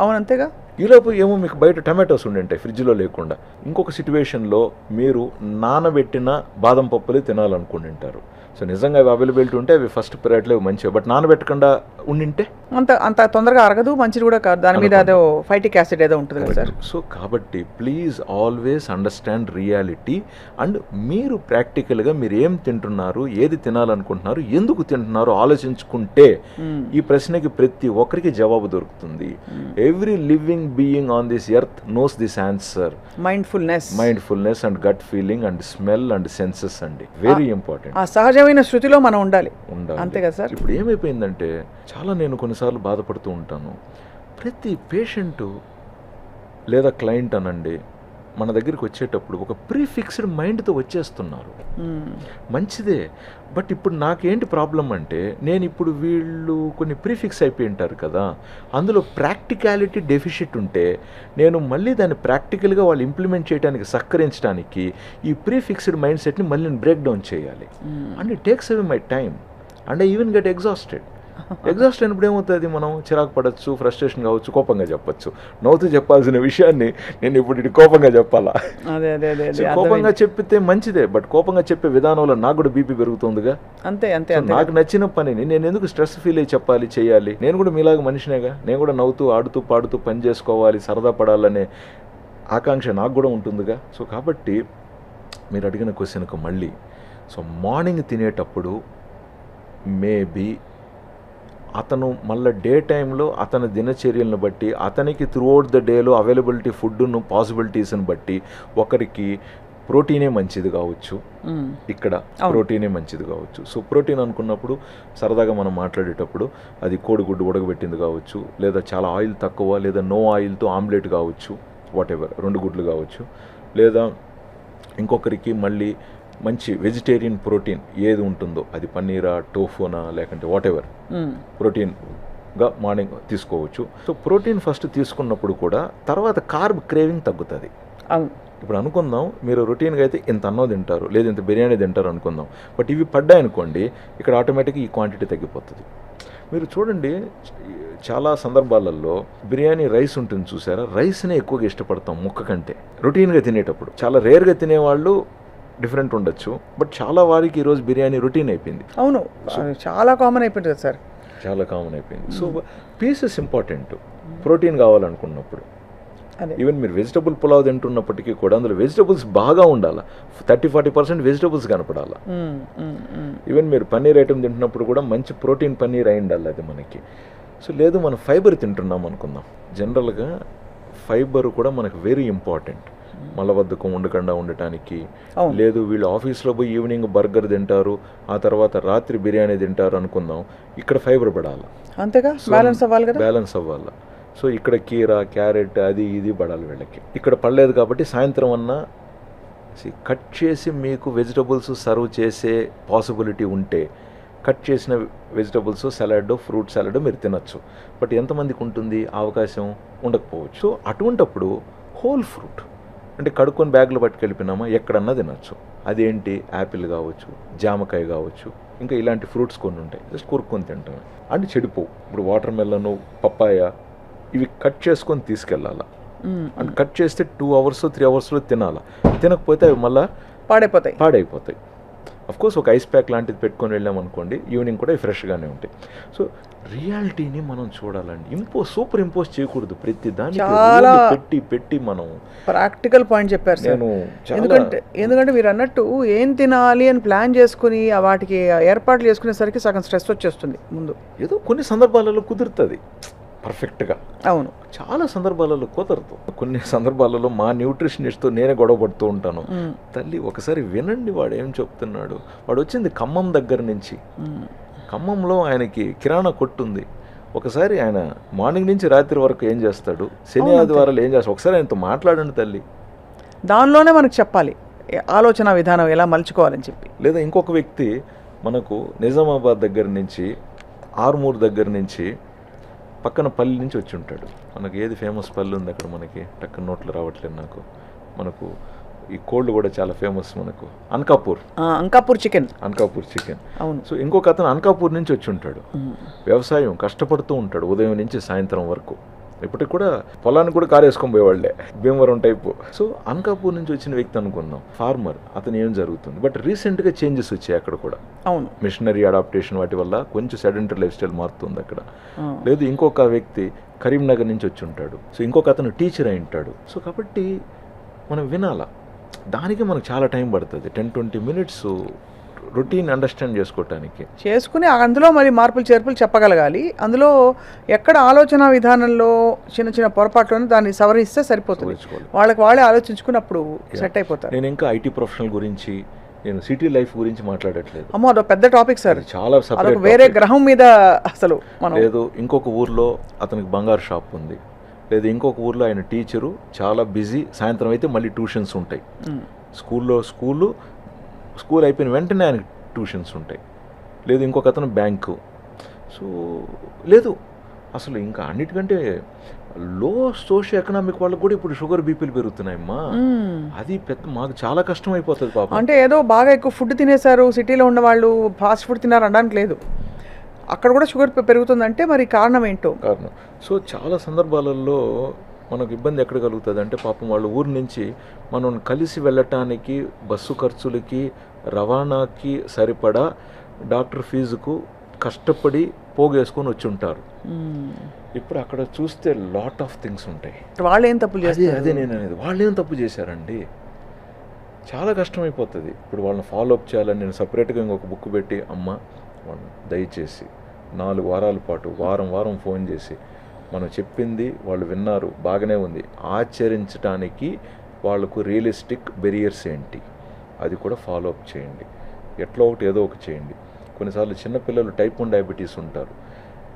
అవును, అంతేగా. ఈలోపు ఏమో మీకు బయట టమాటోస్ ఉండింటాయి ఫ్రిడ్జ్లో లేకుండా. ఇంకొక సిచ్యువేషన్లో మీరు నానబెట్టిన బాదం పప్పులు తినాలనుకుంటుంటారు. సో నిజంగా అవి అవైలబిలిటీ ఉంటే అవి ఫస్ట్ పీరియడ్లో మంచివి, బట్ నానబెట్టకుండా ఉండింటే అంత తొందరగా అరగదు, మంచిది కూడా కాదు, దాని మీద అదో ఫైటిక్ యాసిడ్ ఏదో ఉంటుంది కదా సార్. సో కాబట్టి please always understand reality and మీరు ప్రాక్టికల్గా మీరు ఏం తింటున్నారు, ఏది తినాలనుకుంటున్నారు, ఎందుకు తింటున్నారు ఆలోచించుకుంటే ఈ ప్రశ్నకి ప్రతి ఒక్కరికి జవాబు దొరుకుతుంది. Every living being on this earth knows this answer. Mindfulness and gut feeling and smell and senses అండి, వెరీ ఇంపార్టెంట్. ఆ సహజమైన శృతిలో మనం ఉండాలి, అంతే కదా సార్. ఇప్పుడు ఏమైపోయిందంటే చాలా నేను కొన్నిసార్లు బాధపడుతూ ఉంటాను, ప్రతి పేషెంటు లేదా క్లయింట్ అనండి మన దగ్గరికి వచ్చేటప్పుడు ఒక ప్రీఫిక్స్డ్ మైండ్తో వచ్చేస్తున్నారు. మంచిదే, బట్ ఇప్పుడు నాకేంటి ప్రాబ్లం అంటే నేను ఇప్పుడు వీళ్ళు కొన్ని ప్రీఫిక్స్ అయిపోయి ఉంటారు కదా, అందులో ప్రాక్టికాలిటీ డెఫిషిట్ ఉంటే నేను మళ్ళీ దాన్ని ప్రాక్టికల్గా వాళ్ళు ఇంప్లిమెంట్ చేయడానికి సహకరించడానికి ఈ ప్రీఫిక్స్డ్ మైండ్ సెట్ని మళ్ళీ నేను బ్రేక్ డౌన్ చేయాలి. And it takes away my time and I even get exhausted అయినప్పుడు ఏమవుతుంది, మనం చిరాకు పడవచ్చు, ఫ్రస్ట్రేషన్ కావచ్చు, కోపంగా చెప్పచ్చు. నవ్వుతూ చెప్పాల్సిన విషయాన్ని నేను ఇప్పుడు ఇటు కోపంగా చెప్పాలా? కోపంగా చెప్పితే మంచిదే, బట్ కోపంగా చెప్పే విధానంలో నాకు కూడా బీపీ పెరుగుతుందిగా. అంతే. నాకు నచ్చిన పనిని నేను ఎందుకు స్ట్రెస్ ఫీల్ అయ్యి చెప్పాలి, చేయాలి? నేను కూడా మీలాగా మనిషినేగా, నేను కూడా నవ్వుతూ ఆడుతూ పాడుతూ పని చేసుకోవాలి, సరదా పడాలనే ఆకాంక్ష నాకు కూడా ఉంటుందిగా. సో కాబట్టి మీరు అడిగిన క్వశ్చన్కు మళ్ళీ, సో మార్నింగ్ తినేటప్పుడు మేబీ అతను మళ్ళీ డే టైంలో అతని దినచర్యలను బట్టి అతనికి త్రూఅవుట్ ద డేలో అవైలబిలిటీ ఫుడ్ను పాసిబిలిటీస్ని బట్టి ఒకరికి ప్రోటీనే మంచిది కావచ్చు, ఇక్కడ ప్రోటీనే మంచిది కావచ్చు. సో ప్రోటీన్ అనుకున్నప్పుడు సరదాగా మనం మాట్లాడేటప్పుడు అది కోడిగుడ్డు ఉడకబెట్టింది కావచ్చు, లేదా చాలా ఆయిల్ తక్కువ లేదా నో ఆయిల్తో ఆమ్లెట్ కావచ్చు, వాట్ ఎవర్ 2 గుడ్లు కావచ్చు, లేదా ఇంకొకరికి మళ్ళీ మంచి వెజిటేరియన్ ప్రోటీన్ ఏది ఉంటుందో అది పన్నీరా, టోఫోనా, లేకంటే వాట్ ఎవర్ ప్రోటీన్గా మార్నింగ్ తీసుకోవచ్చు. సో ప్రోటీన్ ఫస్ట్ తీసుకున్నప్పుడు కూడా తర్వాత కార్బ్ క్రేవింగ్ తగ్గుతుంది. ఇప్పుడు అనుకుందాం మీరు రొటీన్గా అయితే ఇంత అన్నం తింటారు, లేదా ఇంత బిర్యానీ తింటారు అనుకుందాం, బట్ ఇవి పడ్డాయనుకోండి ఇక్కడ ఆటోమేటిక్గా ఈ క్వాంటిటీ తగ్గిపోతుంది. మీరు చూడండి చాలా సందర్భాలలో బిర్యానీ రైస్ ఉంటుంది చూసారా, రైస్నే ఎక్కువగా ఇష్టపడతాం ముక్క కంటే రొటీన్గా తినేటప్పుడు. చాలా రేర్గా తినేవాళ్ళు డిఫరెంట్ ఉండొచ్చు, బట్ చాలా వారికి ఈరోజు బిర్యానీ రొటీన్ అయిపోయింది. అవును, చాలా కామన్ అయిపోయింది కదా సార్, చాలా కామన్ అయిపోయింది. సో పీసెస్ ఇంపార్టెంట్ ప్రోటీన్ కావాలనుకున్నప్పుడు. ఈవెన్ మీరు వెజిటబుల్ పులావ్ తింటున్నప్పటికీ కూడా అందులో వెజిటబుల్స్ బాగా ఉండాలి, 30-40% వెజిటబుల్స్ కనపడాలి. ఈవెన్ మీరు పన్నీర్ ఐటమ్ తింటున్నప్పుడు కూడా మంచి ప్రోటీన్ పన్నీర్ అయి ఉండాలి అది మనకి. సో లేదు మనం ఫైబర్ తింటున్నాం అనుకుందాం, జనరల్గా ఫైబర్ కూడా మనకు వెరీ ఇంపార్టెంట్ మలబద్ధకం ఉండకుండా ఉండటానికి. లేదు వీళ్ళు ఆఫీస్లో పోయి ఈవినింగ్ బర్గర్ తింటారు, ఆ తర్వాత రాత్రి బిర్యానీ తింటారు అనుకుందాం, ఇక్కడ ఫైబర్ పడాలి, అంతేగా బ్యాలెన్స్ అవ్వాలి. సో ఇక్కడ కీరా, క్యారెట్ అది ఇది పడాలి వీళ్ళకి. ఇక్కడ పడలేదు కాబట్టి సాయంత్రం అన్నా కట్ చేసి మీకు వెజిటబుల్స్ సర్వ్ చేసే పాసిబిలిటీ ఉంటే కట్ చేసిన వెజిటబుల్స్ సలాడ్, ఫ్రూట్ సలాడ్ మీరు తినచ్చు. బట్ ఎంతమందికి ఉంటుంది అవకాశం? ఉండకపోవచ్చు. సో అటువంటప్పుడు హోల్ ఫ్రూట్ అంటే కడుక్కొని బ్యాగ్లో పట్టుకెళ్ళిపోయినామా ఎక్కడన్నా తినచ్చు. అదేంటి యాపిల్ కావచ్చు, జామకాయ కావచ్చు, ఇంకా ఇలాంటి ఫ్రూట్స్ కొన్ని ఉంటాయి, జస్ట్ కొరుక్కొని తింటాం అంటే చెడిపోవు. ఇప్పుడు వాటర్ మెలను, పప్పాయ ఇవి కట్ చేసుకొని తీసుకెళ్ళాలా, అంటే కట్ చేస్తే 2 hours 3 hours తినాలా. తినకపోతే అవి మళ్ళీ పాడైపోతాయి. కోర్స్ ఒక ఐస్ ప్యాక్ లాంటిది పెట్టుకొని వెళ్ళామనుకోండి, ఈవినింగ్ కూడా ఫ్రెష్గానే ఉంటాయి. సో రియాలిటీని మనం చూడాలండి, సూపర్ ఇంపోజ్ చేయకూడదు ప్రతి దానికి పెట్టి మనం ప్రాక్టికల్ పాయింట్ చెప్పారు సార్. ఎందుకంటే మీరు అన్నట్టు ఏం తినాలి అని ప్లాన్ చేసుకుని వాటికి ఏర్పాట్లు చేసుకునేసరికి సగం స్ట్రెస్ వచ్చేస్తుంది ముందు. ఏదో కొన్ని సందర్భాలలో కుదురుతుంది పర్ఫెక్ట్గా, అవును, చాలా సందర్భాలలో కుదరదు. కొన్ని సందర్భాలలో మా న్యూట్రిషనిస్ట్తో నేనే గొడవ పడుతూ ఉంటాను. తల్లి ఒకసారి వినండి, వాడు ఏం చెప్తున్నాడు. వాడు వచ్చింది ఖమ్మం దగ్గర నుంచి, ఖమ్మంలో ఆయనకి కిరాణా కొట్టు ఉంది. ఒకసారి ఆయన మార్నింగ్ నుంచి రాత్రి వరకు ఏం చేస్తాడు, శని ఆదివారాలు ఏం చేస్తాడు, ఒకసారి ఆయనతో మాట్లాడండి తల్లి. దానిలోనే మనకు చెప్పాలి ఆలోచన విధానం ఎలా మలుచుకోవాలని చెప్పి. లేదా ఇంకొక వ్యక్తి మనకు నిజామాబాద్ దగ్గర నుంచి, ఆర్మూర్ దగ్గర నుంచి, పక్కన పల్లి నుంచి వచ్చి ఉంటాడు. మనకి ఏది ఫేమస్ పల్లి ఉంది అక్కడ, మనకి టక్కన నోట్లు రావట్లేదు నాకు. మనకు ఈ కోల్డ్ కూడా చాలా ఫేమస్ మనకు, అంకాపూర్ చికెన్. అవును. సో ఇంకొక అతను అంకాపూర్ నుంచి వచ్చి ఉంటాడు. వ్యవసాయం కష్టపడుతూ ఉంటాడు ఉదయం నుంచి సాయంత్రం వరకు. ఇప్పటికి కూడా పొలానికి కూడా కారు వేసుకొని పోయేవాళ్ళే, భీమవరం టైపు. సో అంకాపూర్ నుంచి వచ్చిన వ్యక్తి అనుకుందాం, ఫార్మర్. అతను ఏం జరుగుతుంది, బట్ రీసెంట్గా చేంజెస్ వచ్చాయి అక్కడ కూడా. అవును, మిషనరీ అడాప్టేషన్ వాటి వల్ల కొంచెం సెడెంటరీ లైఫ్ స్టైల్ మారుతుంది అక్కడ. లేదు ఇంకొక వ్యక్తి కరీంనగర్ నుంచి వచ్చి ఉంటాడు. సో ఇంకొక అతను టీచర్ అయి ఉంటాడు. సో కాబట్టి మనం వినాలా, దానికి మనకు చాలా టైం పడుతుంది, 10-20 minutes రొటీన్ అండర్స్టాండ్ చేసుకుని అందులో మరి మార్పులు చేర్పులు చెప్పగలగాలి. అందులో ఎక్కడ ఆలోచన విధానంలో చిన్న పొరపాట్లను దాన్ని సవరిస్తే సరిపోతుంది. వాళ్ళే ఆలోచించుకున్నప్పుడు సెట్ అయిపోతారు. నేను ఇంకా ఐటీ ప్రొఫెషనల్ గురించి, నేను సిటీ లైఫ్ గురించి మాట్లాడట్లేదు. అమ్మో, అదొక పెద్ద టాపిక్ సార్, చాలా సపరేట్, వేరే గ్రహం మీద అసలు. లేదు ఇంకొక ఊర్లో అతనికి బంగారు షాప్ ఉంది, లేదు ఇంకొక ఊర్లో ఆయన టీచరు, చాలా బిజీ. సాయంత్రం అయితే మళ్ళీ ట్యూషన్స్ ఉంటాయి. స్కూల్ అయిపోయిన వెంటనే ఆయనకి ట్యూషన్స్ ఉంటాయి. లేదు ఇంకొక అతను బ్యాంకు. సో లేదు అసలు ఇంకా అన్నిటికంటే లో సోషియో ఎకనామిక్ వాళ్ళకి కూడా ఇప్పుడు షుగర్ బీపీలు పెరుగుతున్నాయమ్మా. అది మాకు చాలా కష్టం అయిపోతుంది పాపం. అంటే ఏదో బాగా ఎక్కువ ఫుడ్ తినేశారు సిటీలో ఉన్న వాళ్ళు, ఫాస్ట్ ఫుడ్ తిన్నారు అనడానికి లేదు, అక్కడ కూడా షుగర్ పెరుగుతుందంటే మరి కారణం ఏంటో. సో చాలా సందర్భాలలో మనకు ఇబ్బంది ఎక్కడ కలుగుతుంది అంటే, పాపం వాళ్ళు ఊరి నుంచి మనం కలిసి వెళ్ళటానికి, బస్సు ఖర్చులకి, రవాణాకి సరిపడా డాక్టర్ ఫీజుకు కష్టపడి పోగేసుకొని వచ్చి ఉంటారు. ఇప్పుడు అక్కడ చూస్తే లాట్ ఆఫ్ థింగ్స్ ఉంటాయి. వాళ్ళు ఏం తప్పు చేస్తారు? అదే నేను అనేది, వాళ్ళు ఏం తప్పు చేశారండి, చాలా కష్టమైపోతుంది. ఇప్పుడు వాళ్ళని ఫాలో అప్ చేయాలని నేను సపరేట్గా ఇంకొక బుక్ పెట్టి, అమ్మ వాళ్ళు దయచేసి 4 వారాల పాటు వారం ఫోన్ చేసి మనం చెప్పింది వాళ్ళు విన్నారు, బాగానే ఉంది, ఆచరించడానికి వాళ్ళకు రియలిస్టిక్ బెరియర్స్ ఏంటి అది కూడా ఫాలో అప్ చేయండి. ఏదో ఒకటి చేయండి. కొన్నిసార్లు చిన్నపిల్లలు టైప్ 1 డయాబెటీస్ ఉంటారు.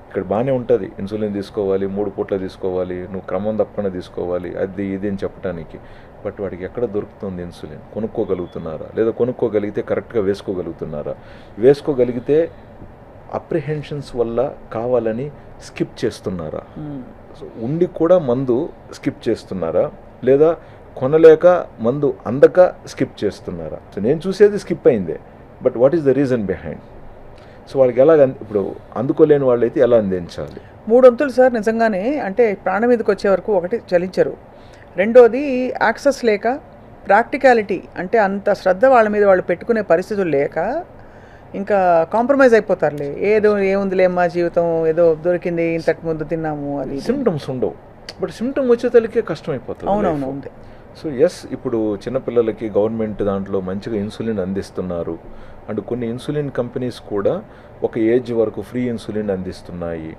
ఇక్కడ బాగానే ఉంటుంది, ఇన్సులిన్ తీసుకోవాలి, 3 పూట్ల తీసుకోవాలి, నువ్వు క్రమం తప్పకుండా తీసుకోవాలి, అది ఇది అని చెప్పడానికి. బట్ వాడికి ఎక్కడ దొరుకుతుంది ఇన్సులిన్? కొనుక్కోగలుగుతున్నారా? లేదా కొనుక్కోగలిగితే కరెక్ట్గా వేసుకోగలుగుతున్నారా? వేసుకోగలిగితే అప్రిహెన్షన్స్ వల్ల కావాలని స్కిప్ చేస్తున్నారా? ఉండి కూడా మందు స్కిప్ చేస్తున్నారా? లేదా కొనలేక మందు అందక స్కిప్ చేస్తున్నారా? సో నేను చూసేది స్కిప్ అయిందే, but what is the reason behind? So వాళ్ళకి ఎలా, ఇప్పుడు అందుకోలేని వాళ్ళైతే ఎలా అందించాలి? 3 వంతులు సార్ నిజంగానే. అంటే ప్రాణం మీదకి వచ్చే వరకు ఒకటి చలించరు, రెండోది యాక్సెస్ లేక, ప్రాక్టికాలిటీ అంటే అంత శ్రద్ధ వాళ్ళ మీద వాళ్ళు పెట్టుకునే పరిస్థితులు లేక ఇంకా కాంప్రమైజ్ అయిపోతారులే. ఏముందిలే మా జీవితం, ఏదో దొరికింది, ఇంతకు ముందు తిన్నాము, అది. సిమ్టమ్స్ ఉండవు, బట్ సిమ్టమ్ వచ్చేతలకే కష్టం అయిపోతుంది. అవునవును ఉంది. సో ఇప్పుడు చిన్నపిల్లలకి గవర్నమెంట్ దాంట్లో మంచిగా ఇన్సులిన్ అందిస్తున్నారు. అండ్ కొన్ని ఇన్సులిన్ కంపెనీస్ కూడా ఒక ఏజ్ వరకు ఫ్రీ ఇన్సులిన్ అందిస్తున్నాయి.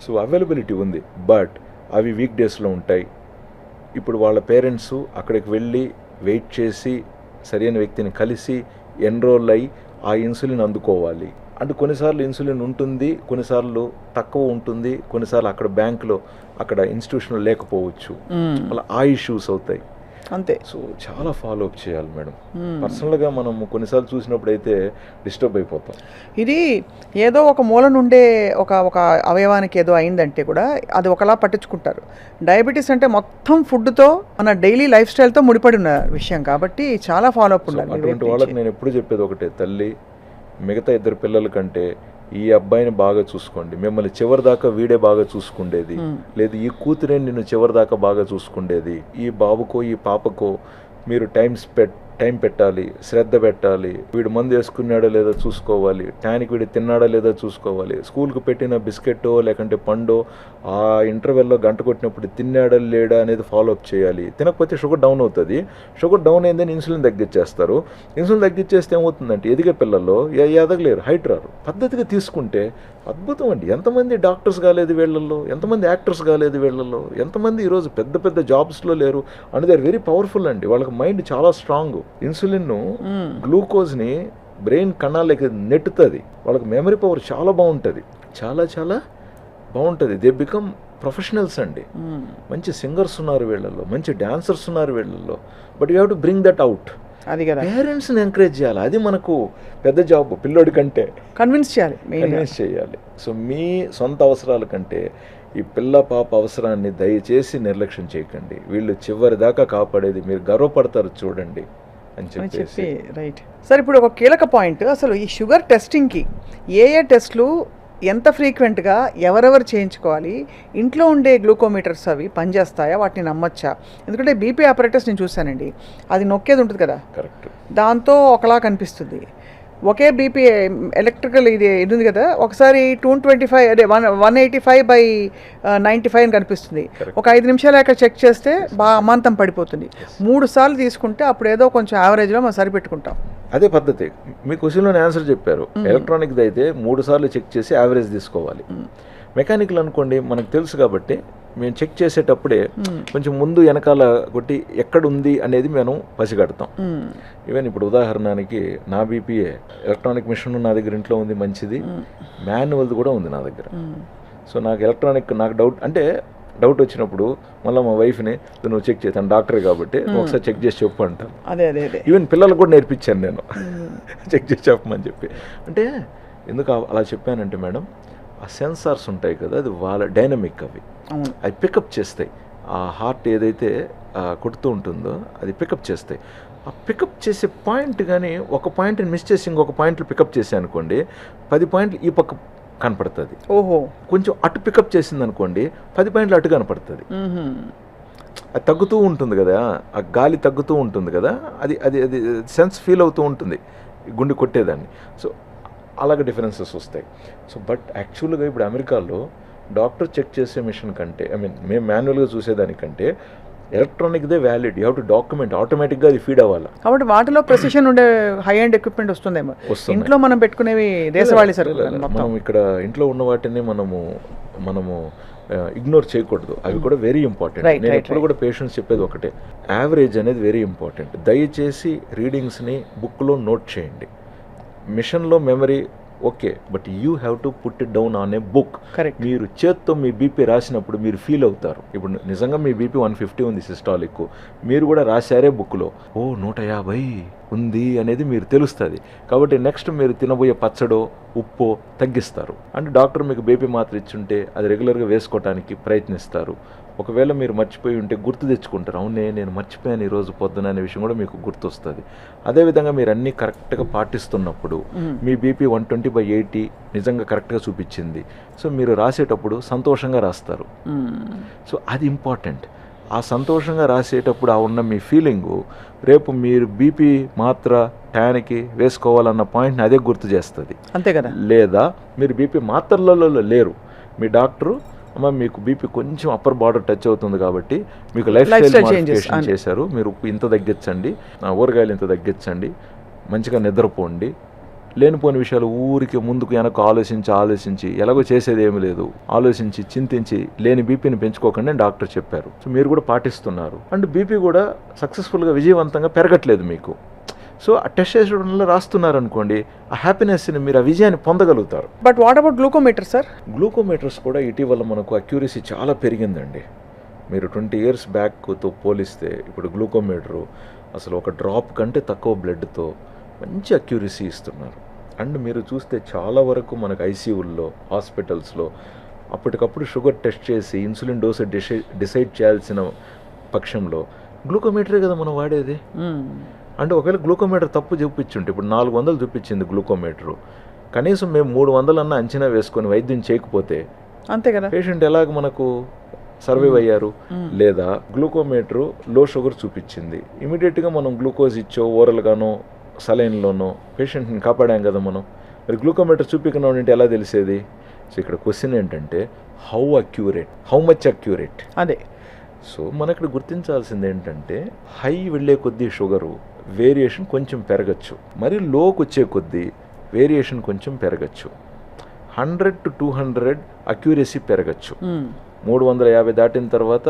సో అవైలబిలిటీ ఉంది, బట్ అవి వీక్ డేస్లో ఉంటాయి. ఇప్పుడు వాళ్ళ పేరెంట్స్ అక్కడికి వెళ్ళి వెయిట్ చేసి సరైన వ్యక్తిని కలిసి ఎన్రోల్ అయ్యి ఆ ఇన్సులిన్ అందుకోవాలి. అంటే కొన్నిసార్లు ఇన్సులిన్ ఉంటుంది, కొన్నిసార్లు తక్కువ ఉంటుంది, కొన్నిసార్లు అక్కడ బ్యాంకులో అక్కడ ఇన్స్టిట్యూషన్లో లేకపోవచ్చు, అలా ఆ ఇష్యూస్ అవుతాయి. అంతే. సో చాలా ఫాలో అప్ చేయాలి మేడం. పర్సనల్గా మనం కొన్నిసార్లు చూసినప్పుడు అయితే డిస్టర్బ్ అయిపోతాం. ఇది ఏదో ఒక మూల నుండే ఒక ఒక అవయవానికి ఏదో అయిందంటే కూడా అది ఒకలా పట్టించుకుంటారు. డయాబెటీస్ అంటే మొత్తం ఫుడ్తో మన డైలీ లైఫ్ స్టైల్తో ముడిపడి ఉన్న విషయం కాబట్టి చాలా ఫాలో అప్ ఉండాలి. అటువంటి వాళ్ళకి నేను ఎప్పుడు చెప్పేది ఒకటే, తల్లి మిగతా 2 పిల్లల కంటే ఈ అబ్బాయిని బాగా చూసుకోండి, మిమ్మల్ని చివరి దాకా వీడే బాగా చూసుకుండేది, లేదు ఈ కూతురే నిన్ను చివరి దాకా బాగా చూసుకుండేది. ఈ బాబుకో ఈ పాపకో మీరు టైం పెట్టాలి, శ్రద్ధ పెట్టాలి, వీడు మందు వేసుకున్నాడో లేదో చూసుకోవాలి, టైంకి వీడు తిన్నాడో లేదో చూసుకోవాలి, స్కూల్కి పెట్టిన బిస్కెట్టో లేకంటే పండో ఆ ఇంటర్వెల్లో గంట కొట్టినప్పుడు తిన్నాడా లేడా అనేది ఫాలో అప్ చేయాలి. తినకపోతే షుగర్ డౌన్ అవుతుంది. షుగర్ డౌన్ అయిందని ఇన్సులిన్ తగ్గించేస్తారు. ఇన్సులిన్ తగ్గించేస్తే ఏమవుతుందంటే ఎదిగే పిల్లల్లో ఎదగలేరు, హైట్ రారు. పద్ధతిగా తీసుకుంటే అద్భుతం అండి. ఎంతమంది డాక్టర్స్ కాలేదు వీళ్ళల్లో, ఎంతమంది యాక్టర్స్ కాలేదు వీళ్ళల్లో, ఎంతమంది ఈరోజు పెద్ద పెద్ద జాబ్స్లో లేరు. And they are very powerful అండి. వాళ్ళకి మైండ్ చాలా స్ట్రాంగ్. ఇన్సులిన్ గ్లూకోజ్ని బ్రెయిన్ కణాలకి నెట్టుతుంది. వాళ్ళకి మెమరీ పవర్ చాలా బాగుంటుంది, చాలా చాలా బాగుంటుంది. దే బికమ్ ప్రొఫెషనల్స్ అండి. మంచి సింగర్స్ ఉన్నారు వీళ్ళల్లో, మంచి డాన్సర్స్ ఉన్నారు వీళ్ళల్లో. But you have to bring that out. అది కదా, పేరెంట్స్ని ఎంకరేజ్ చేయాలి. అది మనకు పెద్ద జాబ్. పిల్లోడి కంటే కన్విన్స్ చేయాలి. సో మీ సొంత అవసరాల కంటే ఈ పిల్ల పాప అవసరాన్ని దయచేసి నిర్లక్ష్యం చేయకండి. వీళ్ళు చివరి దాకా కాపాడేది మీరు గర్వపడతారు చూడండి అని చెప్పి. Right sir. ఇప్పుడు ఒక కీలక పాయింట్, అసలు ఈ షుగర్ టెస్టింగ్కి ఏ టెస్ట్లు ఎంత ఫ్రీక్వెంట్గా ఎవరెవరు చేయించుకోవాలి, ఇంట్లో ఉండే గ్లూకోమీటర్స్ అవి పనిచేస్తాయా, వాటిని నమ్మచ్చా? ఎందుకంటే బీపీ ఆపరేటర్స్ నేను చూశానండి, అది నొక్కేది ఉంటుంది కదా, కరెక్ట్, దాంతో ఒకలా కనిపిస్తుంది. ఒకే బీపీ ఎలక్ట్రికల్ ఇది ఉంది కదా, ఒకసారి 225 అదే 185/95 అని కనిపిస్తుంది. ఒక 5 నిమిషాలు అక్కడ చెక్ చేస్తే బాగా అమాంతం పడిపోతుంది. 3 సార్లు తీసుకుంటే అప్పుడు ఏదో కొంచెం యావరేజ్లో మనం సరిపెట్టుకుంటాం. అదే పద్ధతి. మీ క్వశ్చన్లోనే ఆన్సర్ చెప్పారు. ఎలక్ట్రానిక్ది అయితే 3 సార్లు చెక్ చేసి యావరేజ్ తీసుకోవాలి. మెకానికల్ అనుకోండి, మనకు తెలుసు కాబట్టి మేము చెక్ చేసేటప్పుడే కొంచెం ముందు వెనకాల కొట్టి ఎక్కడుంది అనేది మేము పసిగడతాం. ఈవెన్ ఇప్పుడు ఉదాహరణకి నా బీపీఏ ఎలక్ట్రానిక్ మిషన్ నా దగ్గర ఇంట్లో ఉంది, మంచిది. మాన్యువల్ది కూడా ఉంది నా దగ్గర. సో నాకు ఎలక్ట్రానిక్ నాకు డౌట్ వచ్చినప్పుడు మళ్ళీ మా వైఫ్ని నువ్వు చెక్ చేస్తాను, డాక్టర్ కాబట్టి ఒకసారి చెక్ చేసి చెప్పు అంటాను. అదే ఈవెన్ పిల్లలకు కూడా నేర్పించాను నేను చెక్ చేసి చెప్పమని చెప్పి. అంటే ఎందుకు అలా చెప్పానంటే మేడం, ఆ సెన్సార్స్ ఉంటాయి కదా, అది వాళ్ళ డైనమిక్, అవి పికప్ చేస్తాయి. ఆ హార్ట్ ఏదైతే కొడుతూ ఉంటుందో అది పికప్ చేస్తాయి. ఆ పికప్ చేసే పాయింట్ కానీ ఒక పాయింట్ని మిస్ చేసి ఇంకొక పాయింట్లు పికప్ చేసే అనుకోండి, 10 పాయింట్లు ఈ పక్క కనపడుతుంది. ఓహో, కొంచెం అటు పికప్ చేసింది అనుకోండి, 10 పాయింట్లు అటు కనపడుతుంది. అది తగ్గుతూ ఉంటుంది కదా, ఆ గాలి తగ్గుతూ ఉంటుంది కదా, అది అది అది సెన్స్ ఫీల్ అవుతూ ఉంటుంది గుండె కొట్టేదాన్ని. సో అలాగే డిఫరెన్సెస్ వస్తాయి. సో బట్ యాక్చువల్గా ఇప్పుడు అమెరికాలో డాక్టర్ చెక్ చేసే మిషన్ కంటే మేము మాన్యువల్గా చూసేదానికంటే ఎలక్ట్రానిక్దే valid. You have to document, ఆటోమేటిక్గా అది ఫీడ్ అవ్వాలి. కాబట్టి వాటిలో ప్రెసిషన్ ఉండే హై అండ్ ఎక్విప్మెంట్ వస్తుందేమో. ఇంట్లో మనం పెట్టుకునేవి దేశవాళీ సరుకులు. మనం ఇక్కడ ఇంట్లో ఉన్న వాటిని మనము ఇగ్నోర్ చేయకూడదు. అవి కూడా వెరీ ఇంపార్టెంట్. నేను ఎప్పుడు కూడా పేషెంట్స్ చెప్పేది ఒకటే, యావరేజ్ అనేది వెరీ ఇంపార్టెంట్. దయచేసి రీడింగ్స్ని బుక్లో నోట్ చేయండి. మిషన్లో memory okay, but you have to put it down on a book. మీరు చేత్తో మీ బీపీ రాసినప్పుడు మీరు ఫీల్ అవుతారు. ఇప్పుడు నిజంగా మీ బీపీ 150 ఉంది సిస్టాలిక్, మీరు కూడా రాశారే బుక్లో, 150 ఉంది అనేది మీరు తెలుస్తుంది. కాబట్టి నెక్స్ట్ మీరు తినబోయే పచ్చడో ఉప్పో తగ్గిస్తారు. అంటే డాక్టర్ మీకు బీపీ మాత్ర ఇచ్చుంటే అది రెగ్యులర్గా వేసుకోవడానికి ప్రయత్నిస్తారు. ఒకవేళ మీరు మర్చిపోయి ఉంటే గుర్తు తెచ్చుకుంటారు, అవునే నేను మర్చిపోయాను ఈరోజు పొద్దున అనే విషయం కూడా మీకు గుర్తొస్తుంది. అదేవిధంగా మీరు అన్నీ కరెక్ట్గా పాటిస్తున్నప్పుడు మీ బీపీ 120/80 నిజంగా కరెక్ట్గా చూపించింది. సో మీరు రాసేటప్పుడు సంతోషంగా రాస్తారు. సో అది ఇంపార్టెంట్. ఆ సంతోషంగా రాసేటప్పుడు ఆ ఉన్న మీ ఫీలింగు రేపు మీరు బీపీ మాత్ర టయానికి వేసుకోవాలన్న పాయింట్ని అదే గుర్తు చేస్తుంది. అంతే కదా. లేదా మీరు బీపీ మాత్రలలో లేరు, మీ డాక్టరు అమ్మ మీకు బీపీ కొంచెం అప్పర్ బార్డర్ టచ్ అవుతుంది కాబట్టి మీకు లైఫ్ స్టైల్ మోడిఫికేషన్ చేశారు, మీరు ఉప్పు ఇంత తగ్గించండి, ఊరగాయలు ఇంత తగ్గించండి, మంచిగా నిద్రపోండి, లేనిపోని విషయాలు ఊరికి ముందుకు వెనక ఆలోచించి ఎలాగో చేసేది ఏమి లేదు, ఆలోచించి చింతించి లేని బీపీని పెంచుకోకండి అని డాక్టర్ చెప్పారు. సో మీరు కూడా పాటిస్తున్నారు అండ్ బీపీ కూడా సక్సెస్ఫుల్గా విజయవంతంగా పెరగట్లేదు మీకు. సో ఆ టెస్ట్ చేసడంలో రాస్తున్నారు అనుకోండి, ఆ హ్యాపీనెస్ని మీరు ఆ విజయాన్ని పొందగలుగుతారు. But what about glucometer sir? Glucometers కూడా ఇటీవల మనకు అక్యూరసీ చాలా పెరిగిందండి. మీరు 20 years బ్యాక్తో పోలిస్తే ఇప్పుడు గ్లూకోమీటరు అసలు ఒక డ్రాప్ కంటే తక్కువ బ్లడ్తో మంచి అక్యూరసీ ఇస్తున్నారు. అండ్ మీరు చూస్తే చాలా వరకు మనకు ఐసీయూల్లో హాస్పిటల్స్లో అప్పటికప్పుడు షుగర్ టెస్ట్ చేసి ఇన్సులిన్ డోసు డిసైడ్ చేయాల్సిన పక్షంలో గ్లూకోమీటరే కదా మనం వాడేది. అంటే ఒకవేళ గ్లూకోమీటర్ తప్పు చూపించుంటే ఇప్పుడు 400 చూపించింది గ్లూకోమీటరు, కనీసం మేము 300 అన్న అంచనా వేసుకొని వైద్యం చేయకపోతే అంతే కదా పేషెంట్ ఎలాగ మనకు సర్వైవ్ అయ్యారు. లేదా గ్లూకోమీటరు లో షుగర్ చూపించింది, ఇమీడియట్గా మనం గ్లూకోజ్ ఇచ్చో ఓరల్గానో సలైన్లోనో పేషెంట్ని కాపాడాం కదా మనం. మరి గ్లూకోమీటర్ చూపించకుండా ఉంటే ఎలా తెలిసేది? సో ఇక్కడ క్వశ్చన్ ఏంటంటే హౌ మచ్ అక్యూరేట్ అదే. సో మన ఇక్కడ గుర్తించాల్సింది ఏంటంటే హై వెళ్ళే కొద్దీ షుగరు వేరియేషన్ కొంచెం పెరగచ్చు, మరి లోకి వచ్చే కొద్దీ వేరియేషన్ కొంచెం పెరగచ్చు. 100 to 200 అక్యూరసీ పెరగచ్చు. 350 దాటిన తర్వాత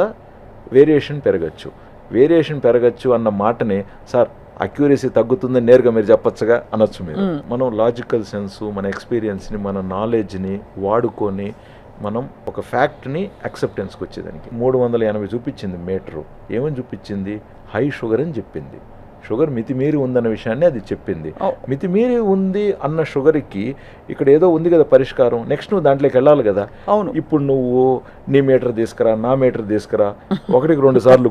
వేరియేషన్ పెరగచ్చు అన్న మాటనే సార్ అక్యూరసీ తగ్గుతుందని నేరుగా మీరు చెప్పచ్చుగా అనొచ్చు మీరు. మనం లాజికల్ సెన్సు, మన ఎక్స్పీరియన్స్ని, మన నాలెడ్జ్ని వాడుకొని మనం ఒక ఫ్యాక్ట్ని యాక్సెప్టెన్స్కి వచ్చేదానికి 380 చూపించింది మీటరు. ఏమని చూపించింది? హై షుగర్ అని చెప్పింది. షుగర్ మితిమీరి ఉందన్న విషయాన్ని అది చెప్పింది. మితిమీరి ఉంది అన్న షుగర్కి ఇక్కడ ఏదో ఉంది కదా పరిష్కారం. నెక్స్ట్ నువ్వు దాంట్లోకి వెళ్ళాలి కదా. అవును. ఇప్పుడు నువ్వు నీ మీటర్ తీసుకురా, నా మీటర్ తీసుకురా, 1-2 సార్లు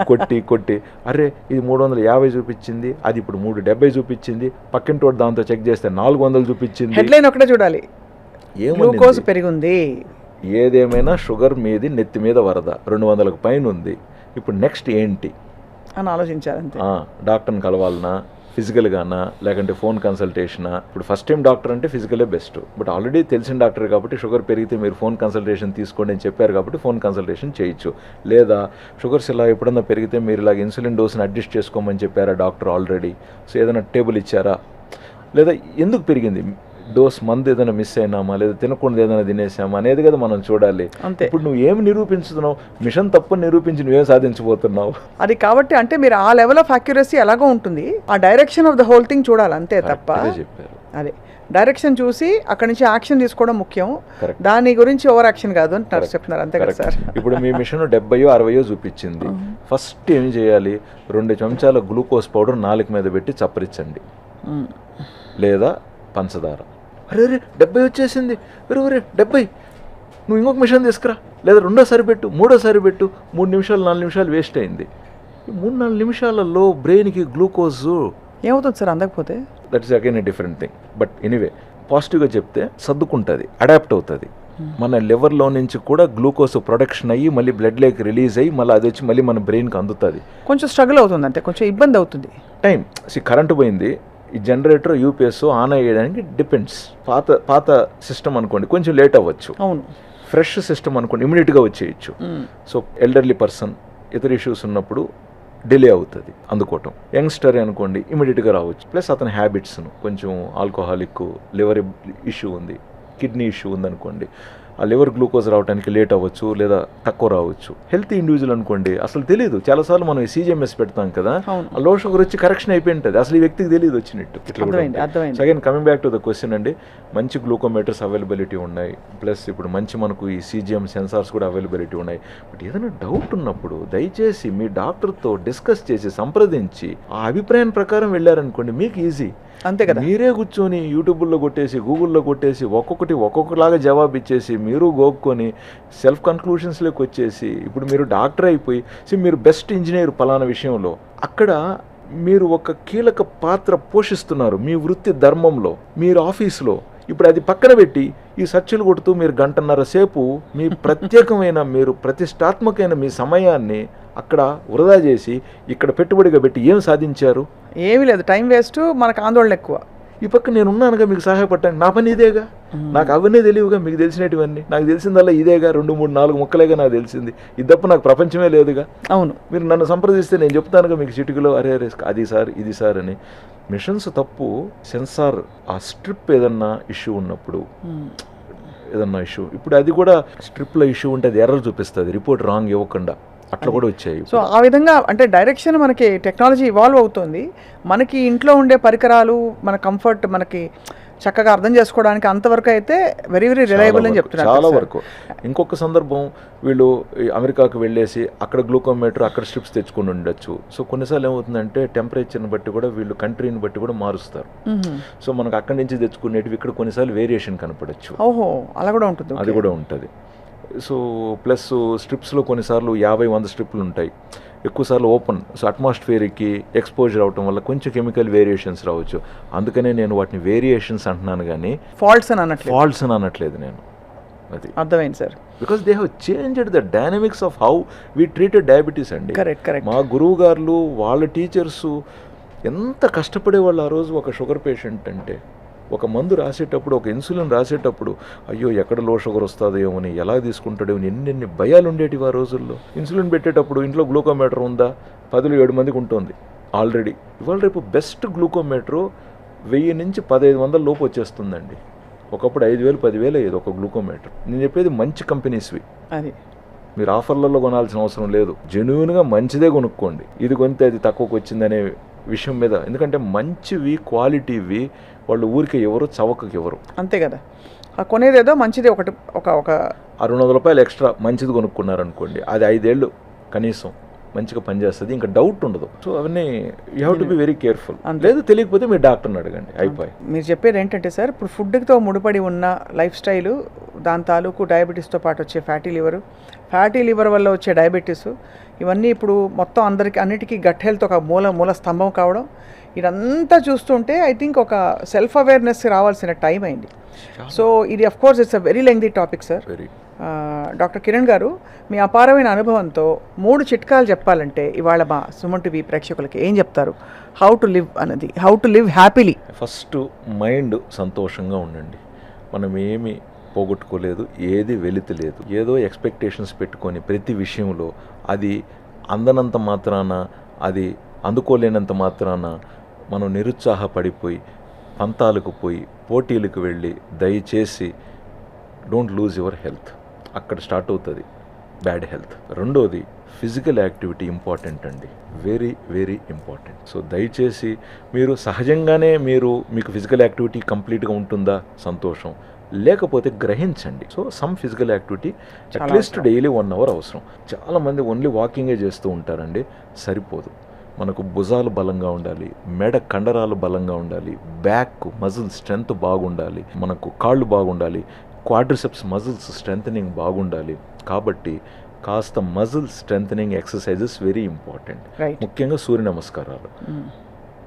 కొట్టి అరే ఇది 350 చూపించింది, అది ఇప్పుడు 370 చూపించింది, పక్కింటోడు దాంతో చెక్ చేస్తే 400 చూపించింది. హెడ్లైన్ ఒకటే చూడాలి, గ్లూకోజ్ పెరిగింది. ఏదేమైనా షుగర్ మీది నెత్తి మీద వరద 200కు పైన ఉంది. ఇప్పుడు నెక్స్ట్ ఏంటి అని ఆలోచించాలంటే డాక్టర్ని కలవాలన్నా, ఫిజికల్గానా, లేకంటే ఫోన్ కన్సల్టేషనా? ఇప్పుడు ఫస్ట్ టైం డాక్టర్ అంటే ఫిజికలే బెస్ట్. బట్ ఆల్రెడీ తెలిసిన డాక్టర్ కాబట్టి షుగర్ పెరిగితే మీరు ఫోన్ కన్సల్టేషన్ తీసుకోండి అని చెప్పారు కాబట్టి ఫోన్ కన్సల్టేషన్ చేయొచ్చు. లేదా షుగర్స్ ఇలా ఎప్పుడన్నా పెరిగితే మీరు ఇలాగ ఇన్సులిన్ డోస్ని అడ్జస్ట్ చేసుకోమని చెప్పారా డాక్టర్ ఆల్రెడీ? సో ఏదైనా టేబుల్ ఇచ్చారా? లేదా ఎందుకు పెరిగింది? డోస్ మందు ఏదైనా మిస్ అయినామా, లేదా తినకుండా ఏదైనా తినేసామా అనేది కదా మనం చూడాలి. ఇప్పుడు నువ్వు ఏమి నిరూపించుతున్నావు? మిషన్ తప్పు నిరూపించి నువ్వేం సాధించబోతున్నావు? అది కాబట్టి అంటే మీరు ఆ లెవెల్ ఆఫ్ అక్యురసీ ఎలాగో ఉంటుంది, ఆ direction of the whole thing చూడాలి అంతే తప్ప. చెప్పారు అదే డైరెక్షన్ చూసి అక్కడి నుంచి యాక్షన్ తీసుకోవడం ముఖ్యం, దాని గురించి ఓవర్ యాక్షన్ కాదు అని చెప్తున్నారు. అంతే కదా సార్? ఇప్పుడు మీ మిషన్ 70-60 చూపించింది. ఫస్ట్ ఏం చేయాలి? 2 చెంచాల గ్లూకోజ్ పౌడర్ 4 మీద పెట్టి చప్పరించండి, లేదా పంచదార. అరే 70 వచ్చేసింది, ఒరే 70, నువ్వు ఇంకొక మిషన్ తీసుకురా, లేదా 2వ పెట్టు, 3వ పెట్టు. 3 నిమిషాలు 4 నిమిషాలు వేస్ట్ అయింది. ఈ 3-4 నిమిషాలలో బ్రెయిన్కి గ్లూకోజ్ ఏమవుతుంది సార్ అందకపోతే? That is again a different thing. But anyway పాజిటివ్గా చెప్తే సర్దుకుంటుంది, అడాప్ట్ అవుతుంది. మన లివర్లో నుంచి కూడా గ్లూకోజ్ ప్రొడక్షన్ అయ్యి మళ్ళీ బ్లడ్లోకి రిలీజ్ అయ్యి మళ్ళీ అది వచ్చి మళ్ళీ మన బ్రెయిన్కి అందుతుంది. కొంచెం స్ట్రగుల్ అవుతుంది, అంటే కొంచెం ఇబ్బంది అవుతుంది. టైం కరెంటు పోయింది, ఈ జనరేటర్ యూపీఎస్ ఆన్ అయ్యేయడానికి డిపెండ్స్. పాత సిస్టమ్ అనుకోండి కొంచెం లేట్ అవ్వచ్చు. అవును. ఫ్రెష్ సిస్టమ్ అనుకోండి ఇమీడియట్గా వచ్చేయచ్చు. సో ఎల్డర్లీ పర్సన్ ఇతర ఇష్యూస్ ఉన్నప్పుడు డిలే అవుతుంది అందుకోవటం. యంగ్స్టర్ అనుకోండి ఇమీడియట్గా రావచ్చు. ప్లస్ అతని హ్యాబిట్స్ను కొంచెం ఆల్కహాలిక్, లివర్ ఇష్యూ ఉంది, కిడ్నీ ఇష్యూ ఉందనుకోండి, ఆ లివర్ గ్లూకోజ్ రావడానికి లేట్ అవ్వచ్చు లేదా తక్కువ రావచ్చు. హెల్తీ ఇండివిజువల్ అనుకోండి అసలు తెలియదు, చాలాసార్లు మనం సీజీఎంఎస్ పెడతాం కదా, ఆ లో షుగర్ వచ్చి కరెక్షన్ అయిపోయి ఉంటుంది, అసలు ఈ వ్యక్తికి తెలియదు వచ్చినట్టు. Again coming back to the question అండి, మంచి గ్లూకోమీటర్స్ అవైలబిలిటీ ఉన్నాయి, ప్లస్ ఇప్పుడు మంచి మనకు ఈ సీజీఎం సెన్సార్స్ కూడా అవైలబిలిటీ ఉన్నాయి. బట్ ఏదైనా డౌట్ ఉన్నప్పుడు దయచేసి మీ డాక్టర్తో డిస్కస్ చేసి సంప్రదించి ఆ అభిప్రాయం ప్రకారం వెళ్ళారనుకోండి మీకు ఈజీ. అంతే కదా? మీరే కూర్చొని యూట్యూబ్లో కొట్టేసి గూగుల్లో కొట్టేసి ఒక్కొక్కలాగా జవాబు ఇచ్చేసి మీరు గోక్కొని సెల్ఫ్ కన్క్లూషన్స్లోకి వచ్చేసి ఇప్పుడు మీరు డాక్టర్ అయిపోయి మీరు బెస్ట్ ఇంజనీర్ పలానా విషయంలో, అక్కడ మీరు ఒక కీలక పాత్ర పోషిస్తున్నారు మీ వృత్తి ధర్మంలో, మీరు ఆఫీసులో. ఇప్పుడు అది పక్కన పెట్టి ఈ సర్చలు కొడుతూ మీరు 1.5 గంటల సేపు మీ ప్రత్యేకమైన మీరు ప్రతిష్టాత్మకమైన మీ సమయాన్ని అక్కడ వృధా చేసి ఇక్కడ పెట్టుబడిగా పెట్టి ఏం సాధించారు? ఏమీ లేదు, టైం వేస్ట్, మనకు ఆందోళన ఎక్కువ. ఈ పక్క నేను ఉన్నానుగా మీకు సహాయపడటానికి, నా పని ఇదేగా, నాకు అవన్నీ తెలియవుగా, మీకు తెలిసినటువన్నీ నాకు తెలిసిందల్లా ఇదేగా, 2, 3, 4 ముక్కలేగా నాకు తెలిసింది, ఇది తప్ప నాకు ప్రపంచమే లేదుగా. అవును. మీరు నన్ను సంప్రదిస్తే నేను చెప్తానుగా మీకు చిటికలో అరే అది సార్ ఇది సార్ అని. మిషన్స్ తప్పు, సెన్సార్ ఆ స్ట్రిప్ ఏదన్నా ఇష్యూ ఉన్నప్పుడు ఏదన్నా ఇష్యూ, ఇప్పుడు అది కూడా స్ట్రిప్లో ఇష్యూ ఉంటే అది ఎర్రర్ చూపిస్తుంది, రిపోర్ట్ రాంగ్ ఇవ్వకుండా, అట్లా కూడా వచ్చాయి. సో ఆ విధంగా అంటే డైరెక్షన్ మనకి టెక్నాలజీ ఇవాల్వ్ అవుతుంది, మనకి ఇంట్లో ఉండే పరికరాలు, మన కంఫర్ట్, మనకి చక్కగా అర్థం చేసుకోవడానికి అంతవరకు అయితే వెరీ వెరీ రిలయబుల్ అని చెప్తున్నారు చాలా కదా సార్. వరకు. ఇంకొక సందర్భం వీళ్ళు ఈ అమెరికాకు వెళ్ళేసి అక్కడ గ్లూకోమీటర్ అక్కడ స్ట్రిప్స్ తెచ్చుకొని ఉండొచ్చు. సో కొన్నిసార్లు ఏమవుతుందంటే టెంపరేచర్ని బట్టి కూడా వీళ్ళు కంట్రీని బట్టి కూడా మారుస్తారు. సో మనకు అక్కడి నుంచి తెచ్చుకునేటివి ఇక్కడ కొన్నిసార్లు వేరియేషన్ కనపడచ్చు. ఓహో, అలా కూడా ఉంటుంది. అది కూడా ఉంటుంది. సో ప్లస్ స్ట్రిప్స్లో కొన్నిసార్లు 50-100 స్ట్రిప్లు ఉంటాయి, ఎక్కువసార్లు ఓపెన్. సో అట్మాస్ఫియర్కి ఎక్స్పోజర్ అవటం వల్ల కొంచెం కెమికల్ వేరియేషన్స్ రావచ్చు. అందుకనే నేను వాటిని వేరియేషన్స్ అంటున్నాను కానీ ఫాల్ట్స్ అని అనట్లేదు. ఫాల్ట్స్ అని అనట్లేదు నేను. అది అర్థమైంది sir. Because they have changed the dynamics of how we treated diabetes అండి. Correct correct. మా గురువు గారు వాళ్ళ టీచర్సు ఎంత కష్టపడేవాళ్ళు ఆ రోజు. ఒక షుగర్ పేషెంట్ అంటే ఒక మందు రాసేటప్పుడు, ఒక ఇన్సులిన్ రాసేటప్పుడు అయ్యో ఎక్కడ లో షుగర్ వస్తుందేమో అని, ఎలా తీసుకుంటాడేమో, ఎన్ని భయాలు ఉండేటివి ఆ రోజుల్లో. ఇన్సులిన్ పెట్టేటప్పుడు ఇంట్లో గ్లూకోమీటర్ ఉందా, 10లో 7 మందికి ఉంటుంది ఆల్రెడీ. ఇవాళ రేపు బెస్ట్ గ్లూకోమీటరు 1000 నుంచి 1500 లోపు వచ్చేస్తుందండి. ఒకప్పుడు 5000 10,000 అయ్యేది ఒక గ్లూకోమీటర్. నేను చెప్పేది మంచి కంపెనీస్వి. అది మీరు ఆఫర్లలో కొనాల్సిన అవసరం లేదు, జెన్యూన్గా మంచిదే కొనుక్కోండి. ఇది కొంత అది తక్కువకి వచ్చిందనే విషయం మీద. ఎందుకంటే మంచివి క్వాలిటీవి వాళ్ళు ఊరికే ఎవరు చవకకి ఎవరు. అంతే కదా. కొనేదేదో మంచిది ఒకటి ఒక 600 రూపాయలు ఎక్స్ట్రా మంచిది కొనుక్కున్నారనుకోండి, అది 5 ఏళ్ళు కనీసం మంచిగా పనిచేస్తుంది, ఇంకా డౌట్ ఉండదు. సో అవన్నీ you have to be very careful. లేదు తెలియకపోతే మీరు డాక్టర్ని అడగండి, అయిపోయి. మీరు చెప్పేది ఏంటంటే సార్, ఇప్పుడు ఫుడ్తో ముడిపడి ఉన్న లైఫ్ స్టైలు, దాని తాలూకు డయాబెటీస్తో పాటు వచ్చే ఫ్యాటీ లివర్ వల్ల వచ్చే డయాబెటీస్, ఇవన్నీ ఇప్పుడు మొత్తం అన్నిటికీ గట్ హెల్త్ ఒక మూల స్తంభం కావడం, ఇదంతా చూస్తుంటే ఐ థింక్ ఒక సెల్ఫ్ అవేర్నెస్ రావాల్సిన టైం అయింది. సో ఇది of course it's a very lengthy topic sir. Doctor Kiran గారు, మీ అపారమైన అనుభవంతో 3 చిట్కాలు చెప్పాలంటే ఇవాళ మా సుమన్ టీవీ ప్రేక్షకులకి ఏం చెప్తారు? How to live happily. First mind సంతోషంగా ఉండండి. మనం ఏమి పోగొట్టుకోలేదు, ఏది వెలితలేదు. ఏదో ఎక్స్పెక్టేషన్స్ పెట్టుకొని ప్రతి విషయంలో అది అందనంత మాత్రాన, అది అందుకోలేనంత మాత్రాన మనం నిరుత్సాహపడిపోయి పంతాలకు పోయి పోటీలకు వెళ్ళి దయచేసి డోంట్ లూజ్ యువర్ హెల్త్. అక్కడ స్టార్ట్ అవుతుంది బ్యాడ్ హెల్త్. రెండోది ఫిజికల్ యాక్టివిటీ ఇంపార్టెంట్ అండి, వెరీ వెరీ ఇంపార్టెంట్. సో దయచేసి మీరు సహజంగానే మీకు ఫిజికల్ యాక్టివిటీ కంప్లీట్గా ఉంటుందా, సంతోషం. లేకపోతే గ్రహించండి. So some physical activity at least daily 1 hour అవసరం. చాలామంది ఓన్లీ వాకింగే చేస్తూ ఉంటారండి, సరిపోదు. మనకు భుజాలు బలంగా ఉండాలి, మెడ కండరాలు బలంగా ఉండాలి, బ్యాక్ మజిల్ స్ట్రెంగ్త్ బాగుండాలి, మనకు కాళ్ళు బాగుండాలి, క్వాడ్రిసెప్స్ మజిల్స్ స్ట్రెంథనింగ్ బాగుండాలి. కాబట్టి కాస్త muscle strengthening exercises very important. ముఖ్యంగా సూర్య నమస్కారాలు.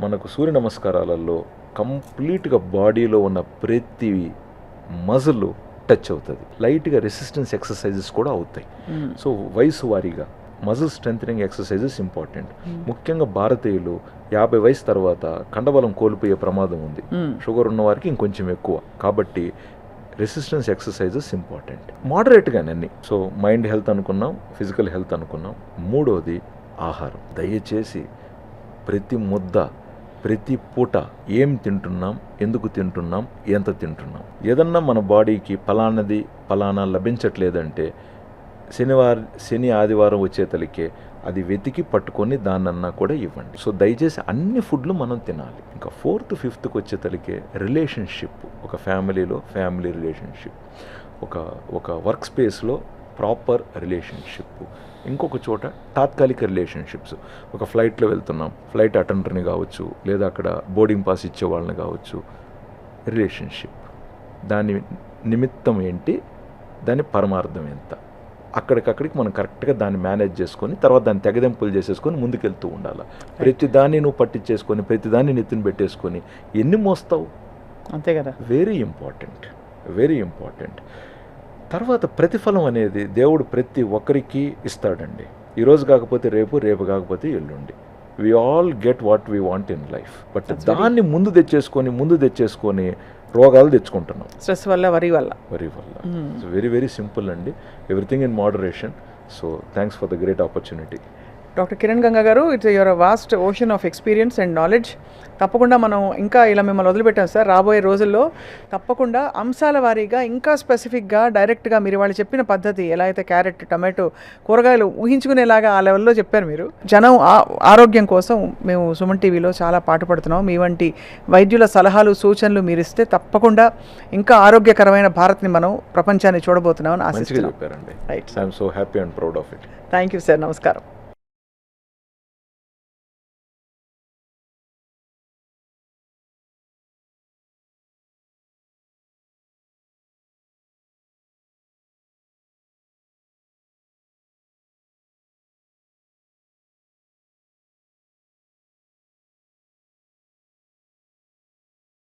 మనకు సూర్య నమస్కారాలలో కంప్లీట్గా బాడీలో ఉన్న ప్రతి మజిల్ టచ్ అవుతుంది. లైట్గా రెసిస్టెన్స్ ఎక్సర్సైజెస్ కూడా అవుతాయి. సో వయసు వారీగా మజిల్ స్ట్రెంథనింగ్ ఎక్సర్సైజెస్ ఇంపార్టెంట్. ముఖ్యంగా భారతీయులు 50 వయసు తర్వాత కండబలం కోల్పోయే ప్రమాదం ఉంది. షుగర్ ఉన్న వారికి ఇంకొంచెం ఎక్కువ. కాబట్టి రెసిస్టెన్స్ ఎక్సర్సైజెస్ ఇంపార్టెంట్. మోడరేట్గానే అన్ని. సో మైండ్ హెల్త్ అనుకున్నాం, ఫిజికల్ హెల్త్ అనుకున్నాం. మూడోది ఆహారం. దయచేసి ప్రతి ముద్ద, ప్రతి పూట ఏం తింటున్నాం, ఎందుకు తింటున్నాం, ఎంత తింటున్నాం. ఏదన్నా మన బాడీకి ఫలానా లభించట్లేదంటే శని ఆదివారం వచ్చేతలికే అది వెతికి పట్టుకొని దాన్నన్నా కూడా ఇవ్వండి. సో దయచేసి అన్ని ఫుడ్లు మనం తినాలి. ఇంకా 4th 5th వచ్చేతలికే రిలేషన్షిప్, ఒక ఫ్యామిలీలో ఫ్యామిలీ రిలేషన్షిప్, ఒక వర్క్ స్పేస్లో ప్రాపర్ రిలేషన్షిప్, ఇంకొక చోట తాత్కాలిక రిలేషన్షిప్స్. ఒక ఫ్లైట్లో వెళ్తున్నాం, ఫ్లైట్ అటెండర్ని కావచ్చు, లేదా అక్కడ బోర్డింగ్ పాస్ ఇచ్చే వాళ్ళని కావచ్చు. రిలేషన్షిప్ దాని నిమిత్తం ఏంటి, దాని పరమార్థం ఎంత, అక్కడికక్కడికి మనం కరెక్ట్గా దాన్ని మేనేజ్ చేసుకొని తర్వాత దాన్ని తెగదెంపులు చేసేసుకొని ముందుకెళ్తూ ఉండాలి. ప్రతిదాన్ని నువ్వు పట్టించేసుకొని ప్రతిదాన్ని నెత్తిన పెట్టేసుకొని ఎన్ని మోస్తావు? అంతే కదా. Very important, very important. తర్వాత ప్రతిఫలం అనేది దేవుడు ప్రతి ఒక్కరికి ఇస్తాడండి. ఈరోజు కాకపోతే రేపు, రేపు కాకపోతే ఎల్లుండి. We all get what we want in life. But దాన్ని ముందు తెచ్చేసుకొని రోగాలు తెచ్చుకుంటున్నాం, స్ట్రెస్ వల్ల, వరి వల్ల. వెరీ వెరీ సింపుల్ అండి. Everything in moderation. So thanks for the great opportunity. Doctor Kiran Ganga గారు, it's your vast ocean of experience and knowledge. తప్పకుండా మనం ఇంకా ఇలా మిమ్మల్ని వదిలిపెట్టాం సార్. రాబోయే రోజుల్లో తప్పకుండా అంశాల వారీగా ఇంకా స్పెసిఫిక్గా డైరెక్ట్గా మీరు వాళ్ళు చెప్పిన పద్ధతి ఎలా అయితే క్యారెట్, టమాటో, కూరగాయలు ఊహించుకునేలాగా ఆ లెవెల్లో చెప్పారు మీరు. జనం ఆరోగ్యం కోసం మేము సుమన్ టీవీలో చాలా పాటుపడుతున్నాం. మీ వంటి వైద్యుల సలహాలు, సూచనలు మీరు ఇస్తే తప్పకుండా ఇంకా ఆరోగ్యకరమైన భారత్ని మనం ప్రపంచాన్ని చూడబోతున్నామని మంచిగా ఆశిస్తున్నాం. చెప్పారండి. Right. I'm so happy and proud of it. Thank you sir. నమస్కారం.